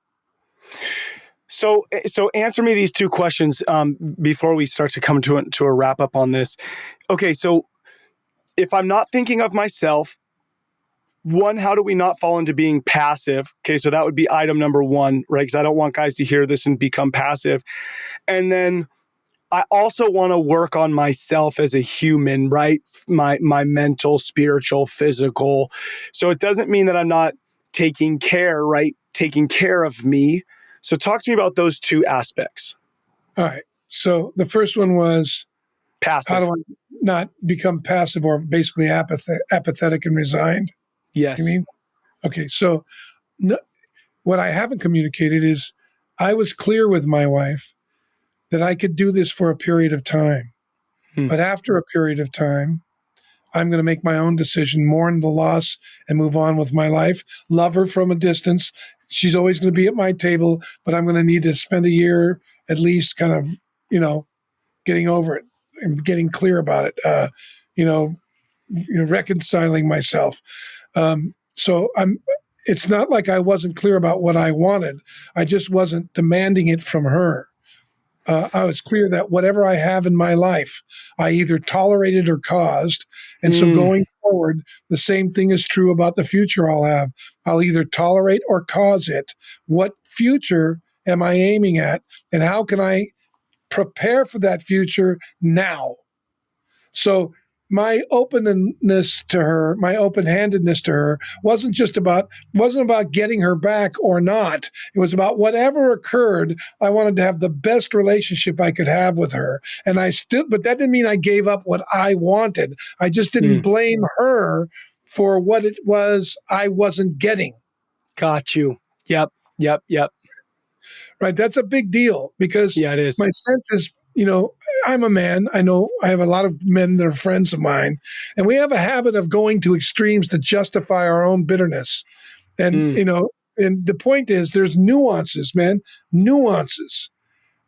So answer me these two questions before we start to come to a wrap up on this. Okay, so if I'm not thinking of myself, one, how do we not fall into being passive? Okay, so that would be item number one, right? Because I don't want guys to hear this and become passive. And then I also want to work on myself as a human, right? My mental, spiritual, physical. So it doesn't mean that I'm not taking care, right? Taking care of me. So talk to me about those two aspects. All right. So the first one was Passive. how do I not become passive or basically apathetic and resigned? Yes. You mean? Okay. So what I haven't communicated is I was clear with my wife that I could do this for a period of time. But after a period of time, I'm going to make my own decision, mourn the loss, and move on with my life. Love her from a distance. She's always going to be at my table, but I'm going to need to spend a year at least kind of, getting over it and getting clear about it, reconciling myself. So it's not like I wasn't clear about what I wanted. I just wasn't demanding it from her. I was clear that whatever I have in my life, I either tolerated or caused. And so going forward, the same thing is true about the future I'll have. I'll either tolerate or cause it. What future am I aiming at? And how can I prepare for that future now? So my openness to her, my open-handedness to her wasn't about getting her back or not. It was about whatever occurred, I wanted to have the best relationship I could have with her. And but that didn't mean I gave up what I wanted. I just didn't blame her for what it was I wasn't getting. Got you. Yep. Right. That's a big deal because it is. My sense is, I'm a man. I know I have a lot of men that are friends of mine, and we have a habit of going to extremes to justify our own bitterness. And, and the point is there's nuances, man, nuances.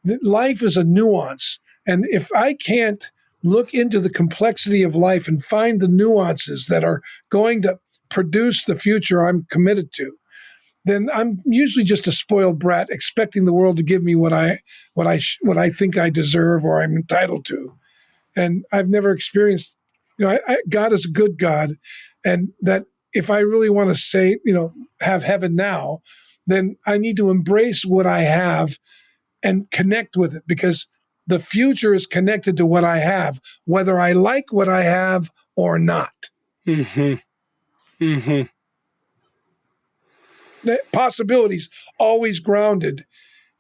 Life is a nuance. And if I can't look into the complexity of life and find the nuances that are going to produce the future I'm committed to, then I'm usually just a spoiled brat expecting the world to give me what I think I deserve or I'm entitled to. And I've never experienced, God is a good God. And that if I really want to say, have heaven now, then I need to embrace what I have and connect with it because the future is connected to what I have, whether I like what I have or not. Possibilities always grounded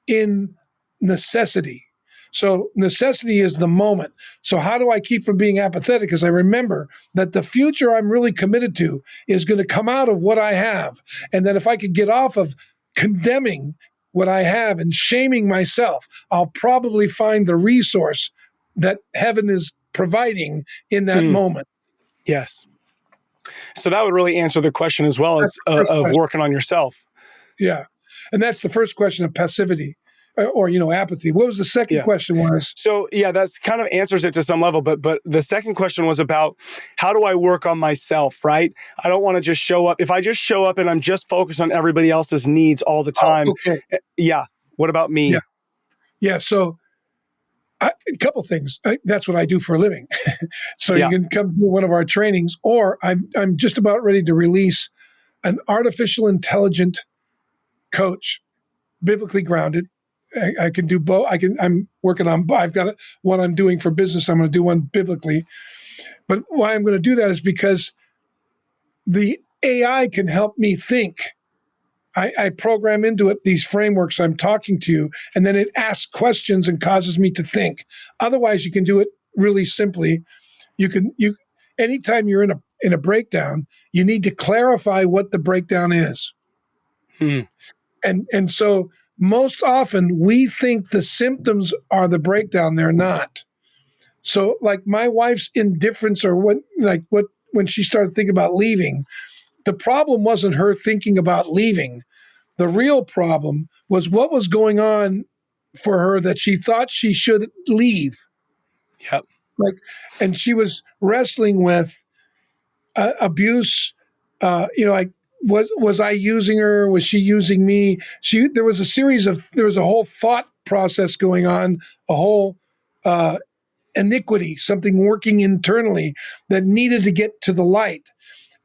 in necessity. So necessity is the moment. So how do I keep from being apathetic? Because I remember that the future I'm really committed to is going to come out of what I have. And that if I could get off of condemning what I have and shaming myself, I'll probably find the resource that heaven is providing in that moment. Yes. So that would really answer the question as well as of working on yourself. Yeah. And that's the first question of passivity or apathy. What was the second question was? So that's kind of answers it to some level. But the second question was about how do I work on myself, right? I don't want to just show up. If I just show up and I'm just focused on everybody else's needs all the time. Okay. Yeah. What about me? Yeah. So a couple things. That's what I do for a living. So you can come to one of our trainings, or I'm just about ready to release an artificial intelligent coach, biblically grounded. I can do both. I'm working on. I've got one I'm doing for business. I'm going to do one biblically. But why I'm going to do that is because the AI can help me think. I program into it these frameworks I'm talking to you, and then it asks questions and causes me to think. Otherwise, you can do it really simply. Anytime you're in a breakdown, you need to clarify what the breakdown is. And so most often we think the symptoms are the breakdown. They're not. So like my wife's indifference or when she started thinking about leaving, the problem wasn't her thinking about leaving. The real problem was what was going on for her that she thought she should leave. Yep. And she was wrestling with abuse, was I using her? Was she using me? There was a whole thought process going on, a whole iniquity, something working internally that needed to get to the light.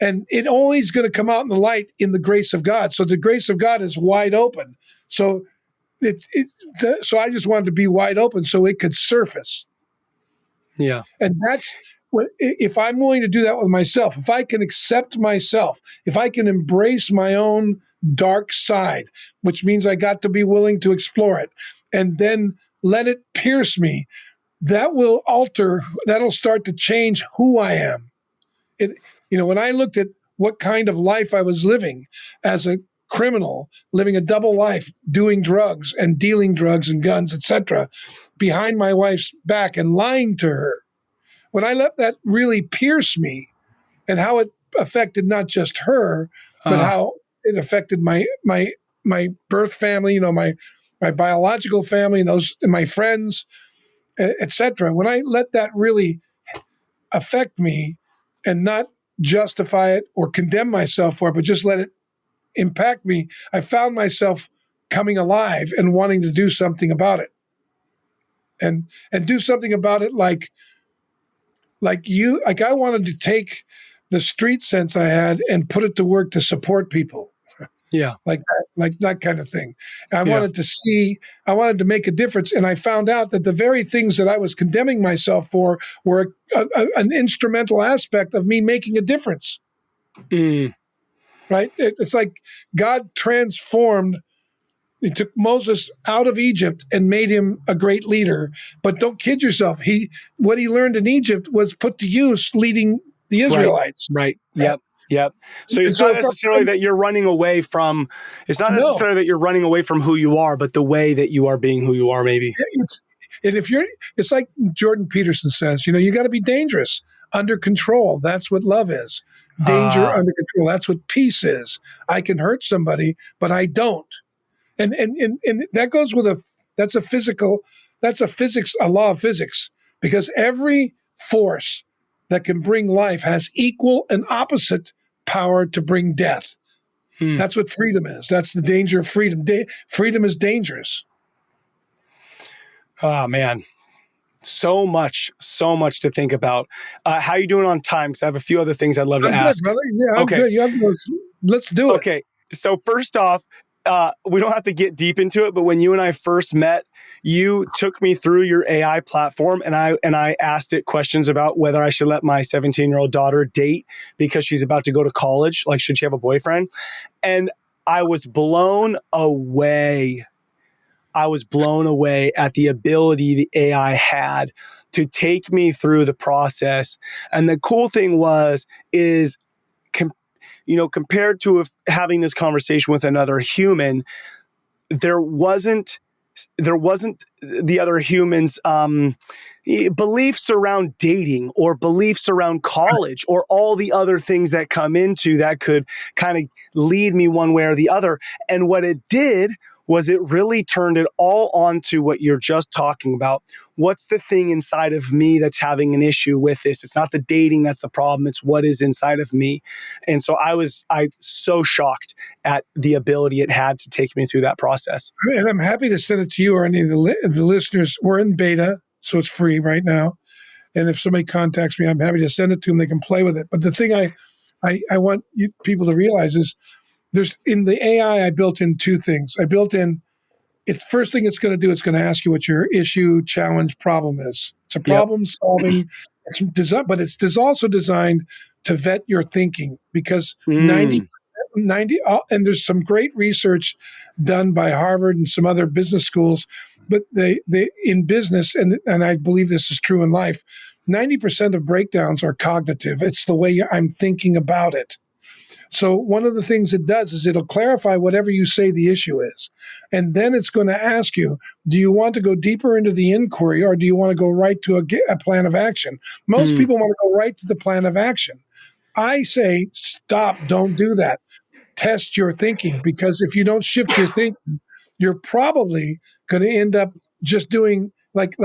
And it only is going to come out in the light in the grace of God. So the grace of God is wide open. So so I just wanted to be wide open so it could surface. Yeah. And that's what, if I'm willing to do that with myself, if I can accept myself, if I can embrace my own dark side, which means I got to be willing to explore it and then let it pierce me, that'll start to change who I am. When I looked at what kind of life I was living as a criminal, living a double life, doing drugs and dealing drugs and guns, etc., behind my wife's back and lying to her, when I let that really pierce me and how it affected not just her, but how it affected my birth family, my biological family and my friends, etc. When I let that really affect me and not justify it or condemn myself for it, but just let it impact me, I found myself coming alive and wanting to do something about it. And do something about it like I wanted to take the street sense I had and put it to work to support people. Yeah. Like that kind of thing. I wanted to make a difference. And I found out that the very things that I was condemning myself for were an instrumental aspect of me making a difference. Right? It's like God transformed. He took Moses out of Egypt and made him a great leader. But don't kid yourself. What he learned in Egypt was put to use leading the Israelites. Right. Yep. So it's So not necessarily that you're running away from. It's not necessarily that you're running away from who you are, but the way that you are being who you are. Maybe. It's like Jordan Peterson says. You got to be dangerous, under control. That's what love is. Danger under control. That's what peace is. I can hurt somebody, but I don't. And that goes with that's a law of physics, because every force that can bring life has equal and opposite power to bring death. That's what freedom is. That's the danger of freedom. Freedom is dangerous. Oh man, so much to think about. How are you doing on time? Because I have a few other things I'd love to ask. Good, brother. Yeah, I'm good. Let's do it. Okay, so first off, we don't have to get deep into it, but when you and I first met, you took me through your AI platform, and I asked it questions about whether I should let my 17-year-old daughter date because she's about to go to college. Like, should she have a boyfriend? And I was blown away. At the ability the AI had to take me through the process. And the cool thing is compared to having this conversation with another human, there wasn't the other human's beliefs around dating or beliefs around college or all the other things that come into that could kind of lead me one way or the other. And what it did was it really turned it all onto what you're just talking about. What's the thing inside of me that's having an issue with this? It's not the dating that's the problem. It's what is inside of me. And so I so shocked at the ability it had to take me through that process. And I'm happy to send it to you or any of the listeners. We're in beta, so it's free right now. And if somebody contacts me, I'm happy to send it to them. They can play with it. But the thing I want people to realize is, in the AI, I built in two things. It's first thing it's going to do, it's going to ask you what your issue, challenge, problem is. It's a problem solving. But it's also designed to vet your thinking, because 90, and there's some great research done by Harvard and some other business schools, but they in business, and I believe this is true in life, 90% of breakdowns are cognitive. It's the way I'm thinking about it. So one of the things it does is it'll clarify whatever you say the issue is. And then it's going to ask you, do you want to go deeper into the inquiry, or do you want to go right to a plan of action? Most people want to go right to the plan of action. I say, stop, don't do that. Test your thinking, because if you don't shift your thinking, you're probably going to end up just doing like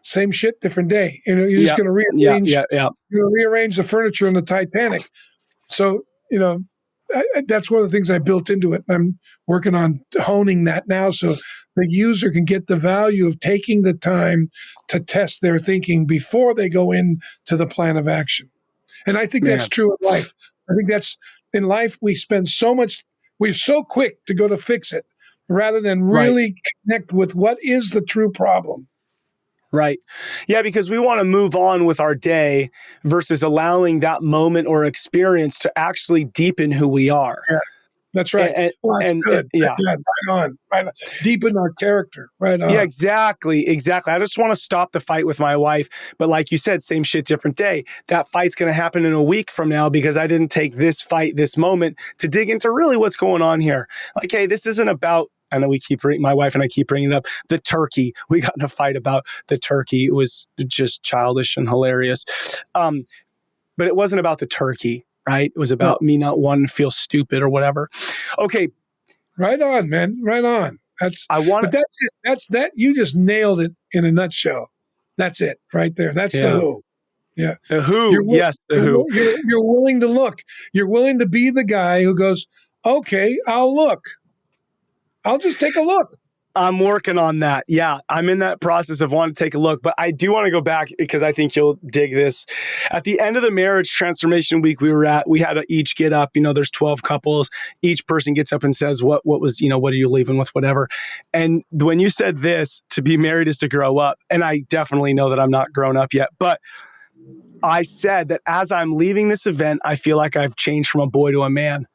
same shit, different day. You're just going to rearrange the furniture in the Titanic. So, that's one of the things I built into it. I'm working on honing that now, so the user can get the value of taking the time to test their thinking before they go into the plan of action. And I think that's Man, true in life. I think that's in life, we spend so much, we're so quick to go to fix it rather than right. really connect with what is the true problem. Right. Yeah, because we want to move on with our day versus allowing that moment or experience to actually deepen who we are. Yeah, that's right. And, Well, that's good. yeah. Yeah, right on. Right on. Deepen our character. Right Yeah, on. exactly. Exactly. I just want to stop the fight with my wife. But like you said, same shit, different day. That fight's going to happen in a week from now because I didn't take this fight, this moment to dig into really what's going on here. Like, hey, this isn't about, I know my wife and I keep bringing it up, the turkey. We got in a fight about the turkey. It was just childish and hilarious. But it wasn't about the turkey, right? It was about me not wanting to feel stupid or whatever. Okay. Right on, man. Right on. That's it. That's that. You just nailed it in a nutshell. That's it right there. That's the who. Yeah. The who. Yes, the who. You're willing to look. You're willing to be the guy who goes, okay, I'll look. I'll just take a look. I'm working on that. Yeah, I'm in that process of wanting to take a look, but I do want to go back because I think you'll dig this. At the end of the marriage transformation week we were at, we had to each get up. There's 12 couples. Each person gets up and says, what was, what are you leaving with, whatever. And when you said this, to be married is to grow up. And I definitely know that I'm not grown up yet, but I said that as I'm leaving this event, I feel like I've changed from a boy to a man.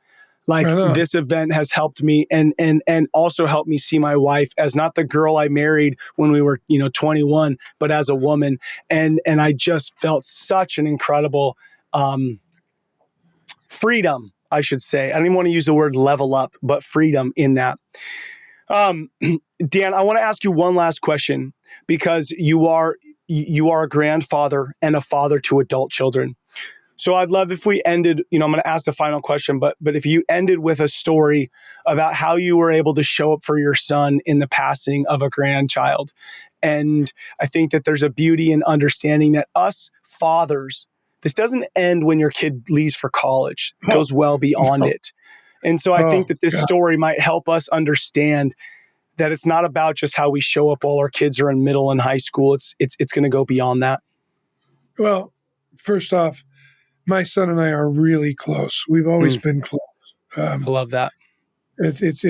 Like this event has helped me and also helped me see my wife as not the girl I married when we were, 21, but as a woman. And I just felt such an incredible freedom, I should say. I don't even want to use the word level up, but freedom in that. Dan, I want to ask you one last question because you are a grandfather and a father to adult children. So I'd love if we ended, I'm going to ask the final question, but if you ended with a story about how you were able to show up for your son in the passing of a grandchild. And I think that there's a beauty in understanding that us fathers, this doesn't end when your kid leaves for college. It goes well beyond it. And so I think that this story might help us understand that it's not about just how we show up while our kids are in middle and high school. It's going to go beyond that. Well, first off, my son and I are really close. We've always been close. I love that. When he's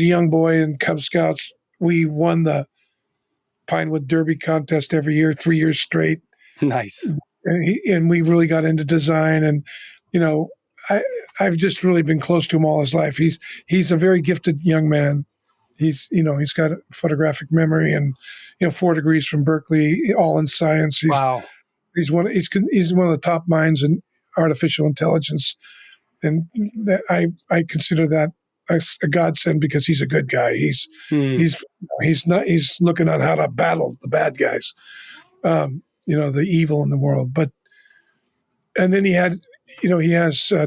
a young boy in Cub Scouts, we won the Pinewood Derby contest every year, 3 years straight. Nice. And we really got into design, and I've just really been close to him all his life. He's a very gifted young man. He's got a photographic memory and 4 degrees from Berkeley, all in science. Wow. He's one of the top minds in artificial intelligence, and I consider that a godsend because he's a good guy. He's looking at how to battle the bad guys, the evil in the world. And then he has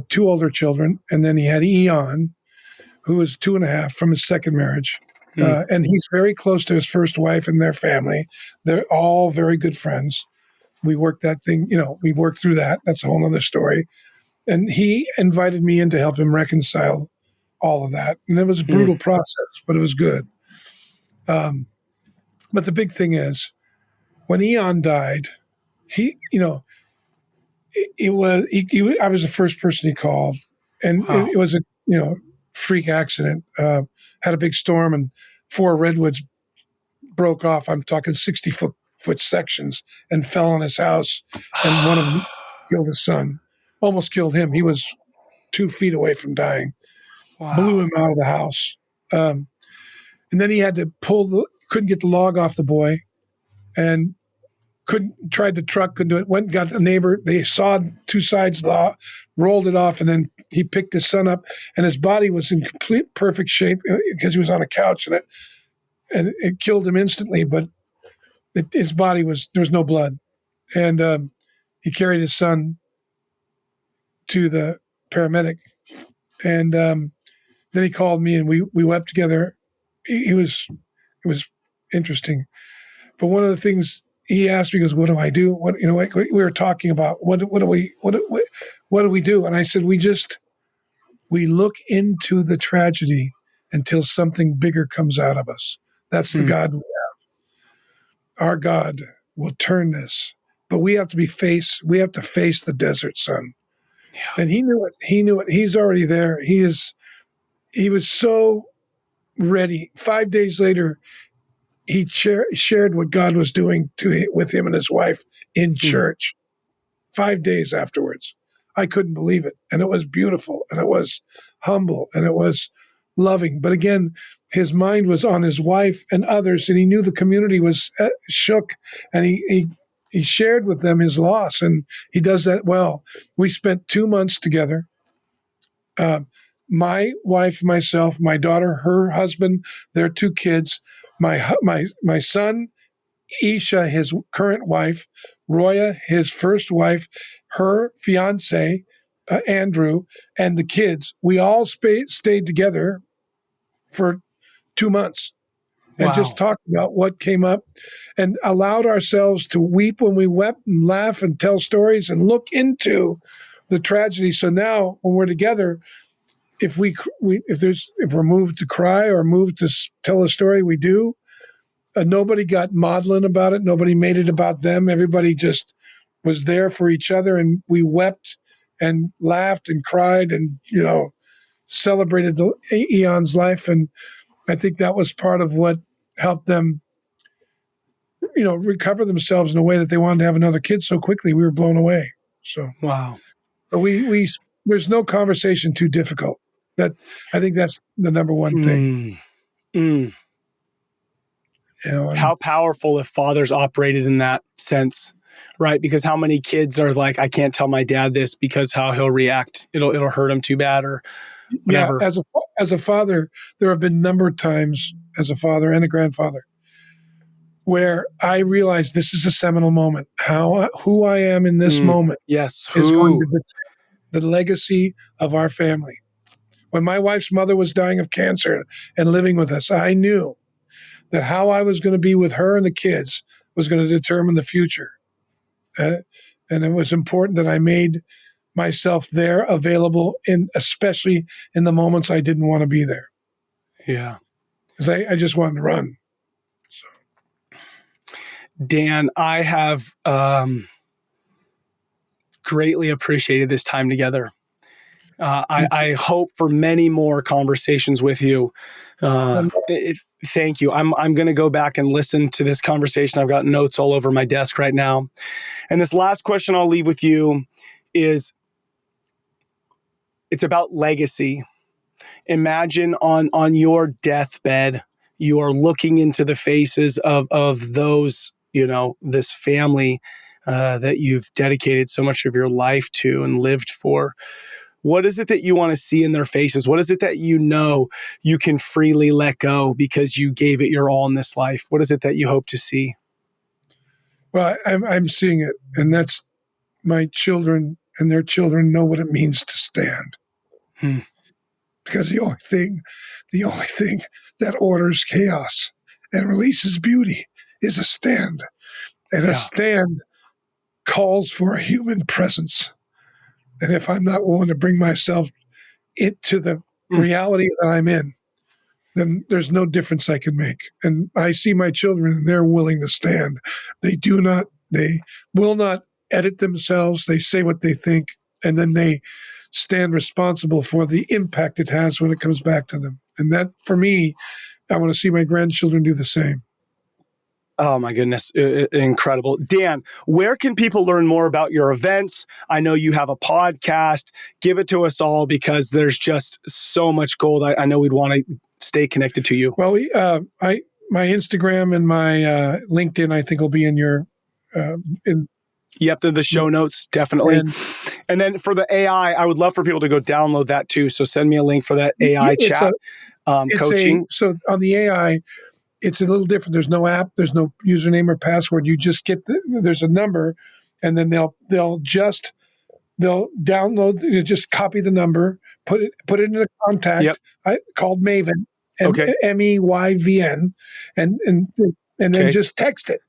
2 older children, and then he had Eon, who was 2.5 from his second marriage. And he's very close to his first wife and their family. They're all very good friends. We worked that thing, we worked through that. That's a whole other story. And he invited me in to help him reconcile all of that. And it was a brutal process, but it was good. But the big thing is, when Eon died, I was the first person he called. And it was a, freak accident. Had a big storm and 4 redwoods broke off. I'm talking 60-foot sections and fell on his house. And one of them killed his son, almost killed him. He was 2 feet away from dying. Wow. Blew him out of the house. And then he had to couldn't get the log off the boy, and tried the truck, couldn't do it. Went and got a neighbor. They sawed 2 sides, rolled it off, and then he picked his son up, and his body was in complete perfect shape because he was on a couch, and it killed him instantly. But his body there was no blood, and he carried his son to the paramedic, and then he called me, and we wept together. It was interesting, but one of the things he asked me, he goes, what do I do? What, we were talking about, what do we do? And I said, we look into the tragedy until something bigger comes out of us. That's the God we have. Our God will turn this, but we have to face the desert, son. Yeah. And he knew it. He's already there. He was so ready. 5 days later, he shared what God was doing with him and his wife in church. 5 days afterwards, I couldn't believe it. And it was beautiful, and it was humble, and it was loving. But again, his mind was on his wife and others, and he knew the community was shook, and he shared with them his loss, and he does that well. We spent 2 months together. My wife, myself, my daughter, her husband, their 2 kids, my son, Isha, his current wife, Roya, his first wife, her fiance, Andrew, and the kids. We all stayed together for 2 months and just talked about what came up and allowed ourselves to weep when we wept and laugh and tell stories and look into the tragedy. So now when we're together, if we're moved to cry or moved to tell a story, we do. Nobody got maudlin about it. Nobody made it about them. Everybody just was there for each other, and we wept and laughed and cried and celebrated the Eon's life. And I think that was part of what helped them, recover themselves in a way that they wanted to have another kid so quickly. We were blown away. So wow. But we there's no conversation too difficult. I think that's the number one thing. How powerful if fathers operated in that sense, right? Because how many kids are like, I can't tell my dad this because how he'll react. It'll hurt him too bad or whatever. Yeah, as a father, there have been a number of times as a father and a grandfather where I realized this is a seminal moment. Who I am in this moment is going to determine the legacy of our family. When my wife's mother was dying of cancer and living with us, I knew that how I was going to be with her and the kids was going to determine the future. And it was important that I made myself there available, especially in the moments I didn't want to be there. Yeah. Because I just wanted to run. So. Dan, I have greatly appreciated this time together. I hope for many more conversations with you. Thank you. I'm going to go back and listen to this conversation. I've got notes all over my desk right now. And this last question I'll leave with you is, it's about legacy. Imagine on your deathbed, you are looking into the faces of those, this family that you've dedicated so much of your life to and lived for. What is it that you want to see in their faces? What is it that you can freely let go because you gave it your all in this life? What is it that you hope to see? Well, I'm seeing it, and that's my children and their children know what it means to stand. Because the only thing that orders chaos and releases beauty is a stand. And a stand calls for a human presence. And if I'm not willing to bring myself into the reality that I'm in, then there's no difference I can make. And I see my children, they're willing to stand. They will not edit themselves. They say what they think, and then they stand responsible for the impact it has when it comes back to them. And that, for me, I want to see my grandchildren do the same. Oh my goodness. Incredible. Dan, where can people learn more about your events? I know you have a podcast. Give it to us all because there's just so much gold. I know we'd want to stay connected to you. Well, my Instagram and my LinkedIn, I think will be in your, Yep, the show notes, definitely. And then for the AI, I would love for people to go download that too. So send me a link for that AI chat coaching. So on the AI, it's a little different. There's no app. There's no username or password. You just get there's a number, and then they'll download. You just copy the number, put it in a contact called Maven, Meyvn, and then just text it.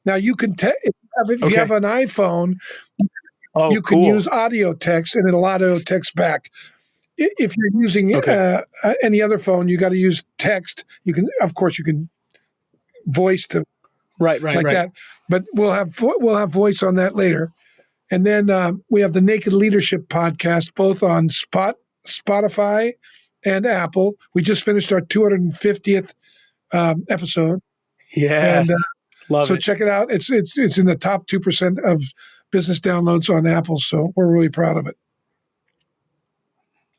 Now you can if you have an iPhone, Oh, you can cool. use audio text and it'll audio text back. If you're using any other phone, you got to use text. You can, of course, you can voice to Right. that, but we'll have voice on that later. And then we have the Naked Leadership podcast, both on Spotify and Apple. We just finished our 250th episode. Yes, and love so it. check it out. It's in the top 2% of business downloads on Apple, so we're really proud of it.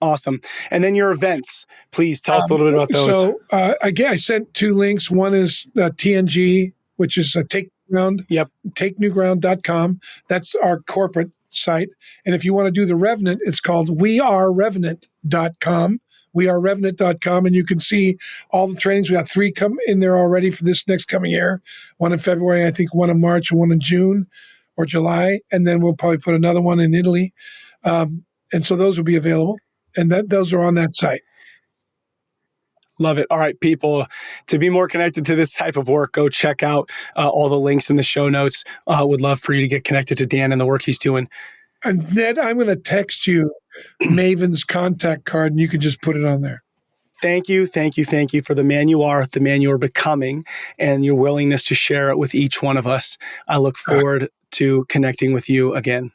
Awesome. And then your events, please tell us a little bit about those. So again, I sent 2 links. One is TNG, which is Take Ground, takenewground.com. That's our corporate site. And if you want to do the Revenant, it's called wearerevenant.com. wearerevenant.com, and you can see all the trainings. We got 3 come in there already for this next coming year. One in February, I think one in March, and one in June or July. And then we'll probably put another one in Italy. And so those will be available. And those are on that site. Love it. All right, people, to be more connected to this type of work, go check out all the links in the show notes. Would love for you to get connected to Dan and the work he's doing. And Ned, I'm going to text you Maven's contact card, and you can just put it on there. Thank you for the man you are becoming, and your willingness to share it with each one of us. I look forward to connecting with you again.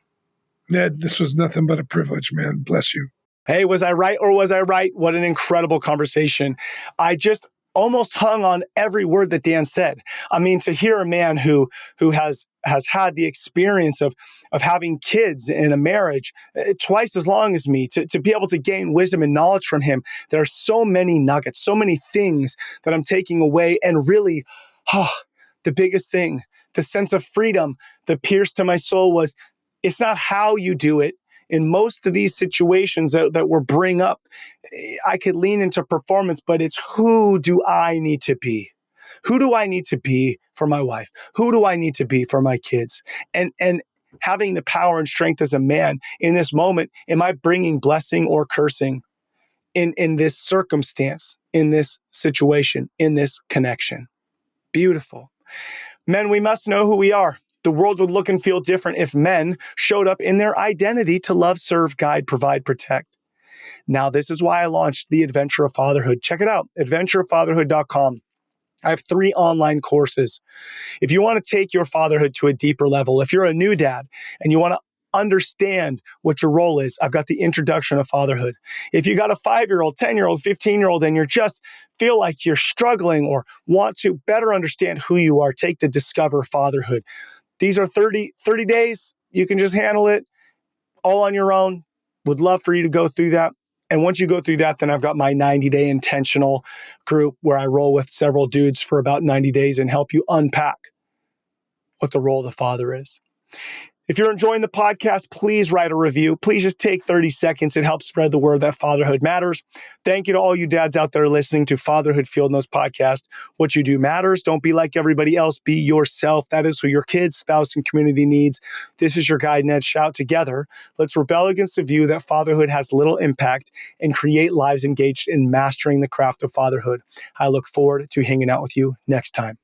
Ned, this was nothing but a privilege, man. Bless you. Hey, was I right or was I right? What an incredible conversation. I just almost hung on every word that Dan said. I mean, to hear a man who has had the experience of having kids in a marriage twice as long as me, to be able to gain wisdom and knowledge from him. There are so many nuggets, so many things that I'm taking away. And really, the biggest thing, the sense of freedom that pierced to my soul was, it's not how you do it. In most of these situations that we're bring up, I could lean into performance, but it's who do I need to be? Who do I need to be for my wife? Who do I need to be for my kids? And having the power and strength as a man in this moment, am I bringing blessing or cursing in this circumstance, in this situation, in this connection? Beautiful. Men, we must know who we are. The world would look and feel different if men showed up in their identity to love, serve, guide, provide, protect. Now, this is why I launched the Adventure of Fatherhood. Check it out, adventureoffatherhood.com. I have 3 online courses. If you want to take your fatherhood to a deeper level, if you're a new dad and you want to understand what your role is, I've got the Introduction of Fatherhood. If you got a 5-year-old, 10-year-old, 15-year-old, and you're just feel like you're struggling or want to better understand who you are, take the Discover Fatherhood. These are 30 days. You can just handle it all on your own. Would love for you to go through that. And once you go through that, then I've got my 90-day intentional group where I roll with several dudes for about 90 days and help you unpack what the role of the father is. If you're enjoying the podcast, please write a review. Please just take 30 seconds. It helps spread the word that fatherhood matters. Thank you to all you dads out there listening to Fatherhood Field Notes podcast. What you do matters. Don't be like everybody else. Be yourself. That is who your kids, spouse, and community needs. This is your guide, Ned. Shout together. Let's rebel against the view that fatherhood has little impact and create lives engaged in mastering the craft of fatherhood. I look forward to hanging out with you next time.